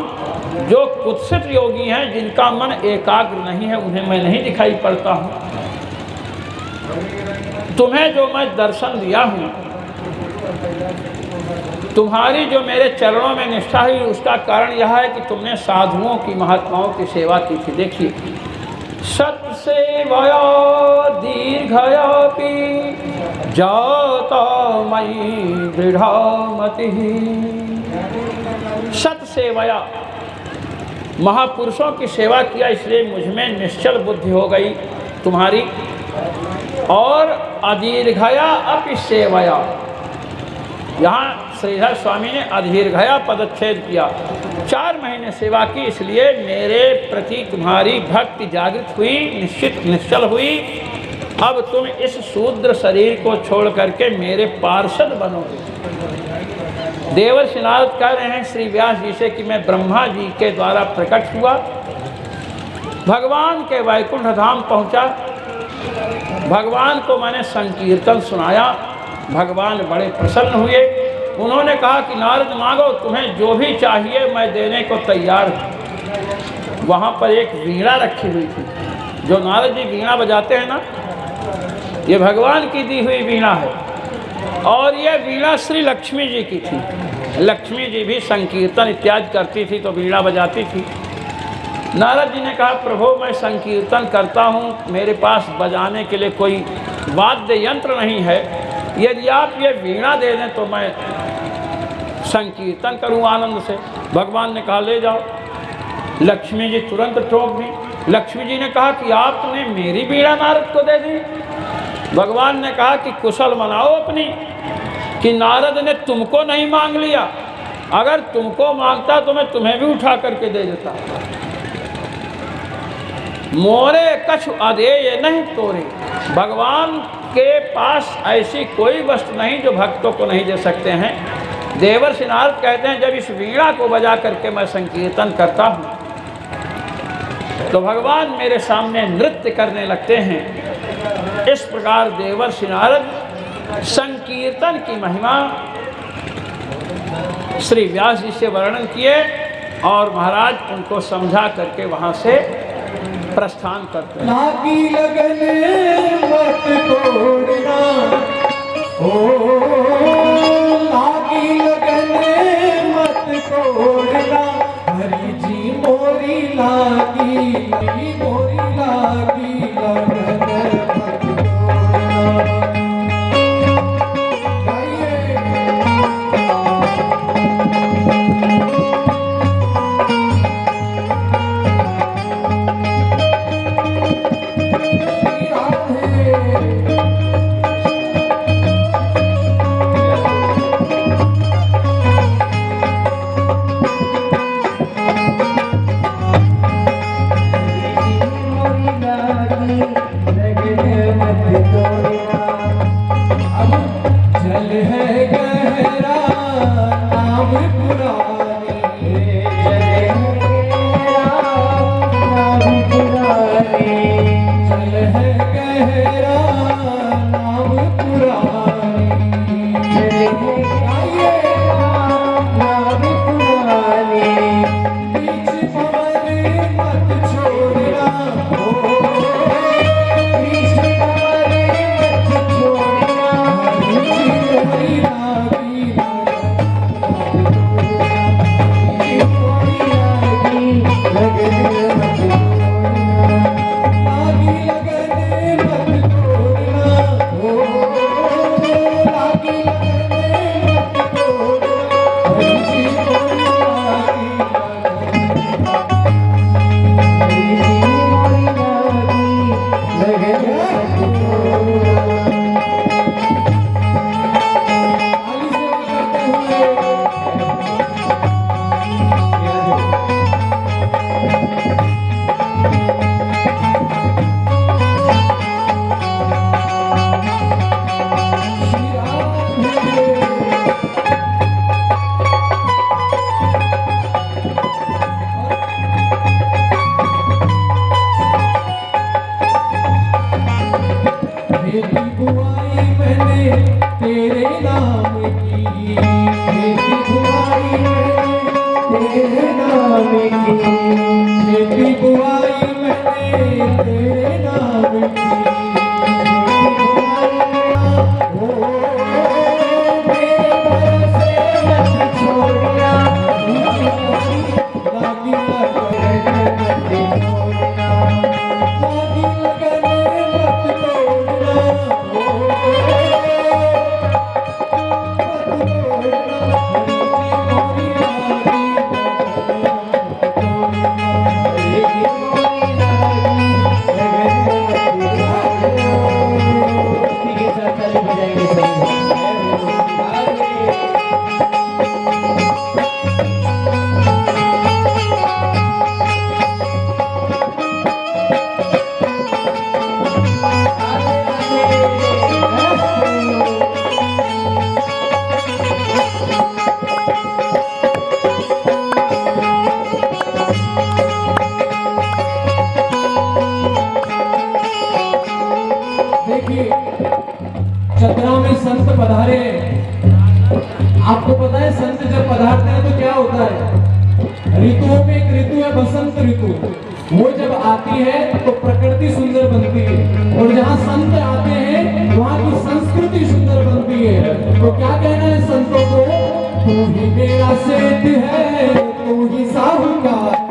जो कुत्सित योगी हैं, जिनका मन एकाग्र नहीं है, उन्हें मैं नहीं दिखाई पड़ता हूँ। तुम्हें जो मैं दर्शन दिया हूँ, तुम्हारी जो मेरे चरणों में निष्ठा हुई, उसका कारण यह है कि तुमने साधुओं की, महात्माओं की सेवा की थी। देखिए, सत्सेवया दीर्घयापि जाता मयि दृढ़मतिः। सत्सेवया, महापुरुषों की सेवा किया, इसलिए मुझमें निश्चल बुद्धि हो गई तुम्हारी। और अदीर्घया अपि सेवया, यहाँ श्रीधर स्वामी ने अदीर्घया पदच्छेद किया। 4 महीने सेवा की, इसलिए मेरे प्रति तुम्हारी भक्ति जागृत हुई, निश्चल हुई। अब तुम इस शूद्र शरीर को छोड़ करके मेरे पार्षद बनोगे। देवर्षि नारद कह रहे हैं श्री व्यास जी से कि मैं ब्रह्मा जी के द्वारा प्रकट हुआ, भगवान के वैकुंठ धाम पहुँचा, भगवान को मैंने संकीर्तन सुनाया, भगवान बड़े प्रसन्न हुए। उन्होंने कहा कि नारद मांगो, तुम्हें जो भी चाहिए मैं देने को तैयार हूँ। वहाँ पर एक वीणा रखी हुई थी, जो नारद जी वीणा बजाते हैं ना, ये भगवान की दी हुई वीणा है। और ये वीणा श्री लक्ष्मी जी की थी। लक्ष्मी जी भी संकीर्तन इत्यादि करती थी तो वीणा बजाती थी। नारद जी ने कहा, प्रभु मैं संकीर्तन करता हूँ, मेरे पास बजाने के लिए कोई वाद्य यंत्र नहीं है, यदि आप ये वीणा दे दें तो मैं संकीर्तन करूँ आनंद से। भगवान ने कहा ले जाओ। लक्ष्मी जी तुरंत टोक दी। लक्ष्मी जी ने कहा कि आपने मेरी वीणा नारद को दे दी। भगवान ने कहा कि कुशल मनाओ अपनी, कि नारद ने तुमको नहीं मांग लिया, अगर तुमको मांगता तो मैं तुम्हें भी उठा करके दे देता। मोरे कछु अधेय नहीं तोरे, भगवान के पास ऐसी कोई वस्तु नहीं जो भक्तों को नहीं दे सकते हैं। देवर्षि नारद कहते हैं, जब इस वीणा को बजा करके मैं संकीर्तन करता हूँ तो भगवान मेरे सामने नृत्य करने लगते हैं। इस प्रकार देवर्षि नारद संकीर्तन की महिमा श्री व्यास जी से वर्णन किए और महाराज उनको समझा करके वहाँ से प्रस्थान करते हैं। लागी लगन मत तोड़ना, ओ लागी लगन मत तोड़ना, हरि जी मोरी लागी, मोरी लागी लगन मत तोड़ना। चतरा में संत पधारे। आपको पता है संत जब पधारते हैं तो क्या होता है? ऋतुओं में एक ऋतु है बसंत ऋतु, वो जब आती है तो प्रकृति सुंदर बनती है और जहाँ संत आते हैं वहाँ की संस्कृति सुंदर बनती है। तो क्या कहना है संतों को? तू ही मेरा सेठ है, तू ही साहूकार,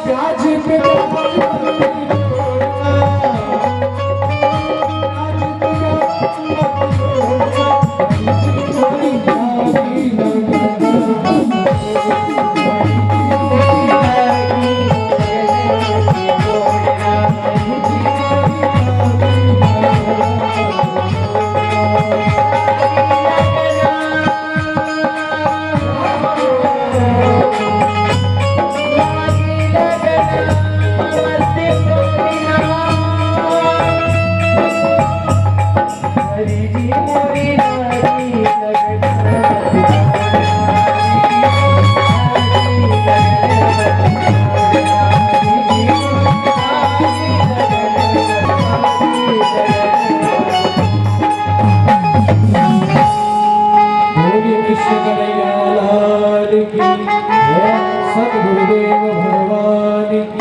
प्याज पे हरि जी मोरी नारी कन्हैया लाल की, सद्गुरुदेव भगवान की।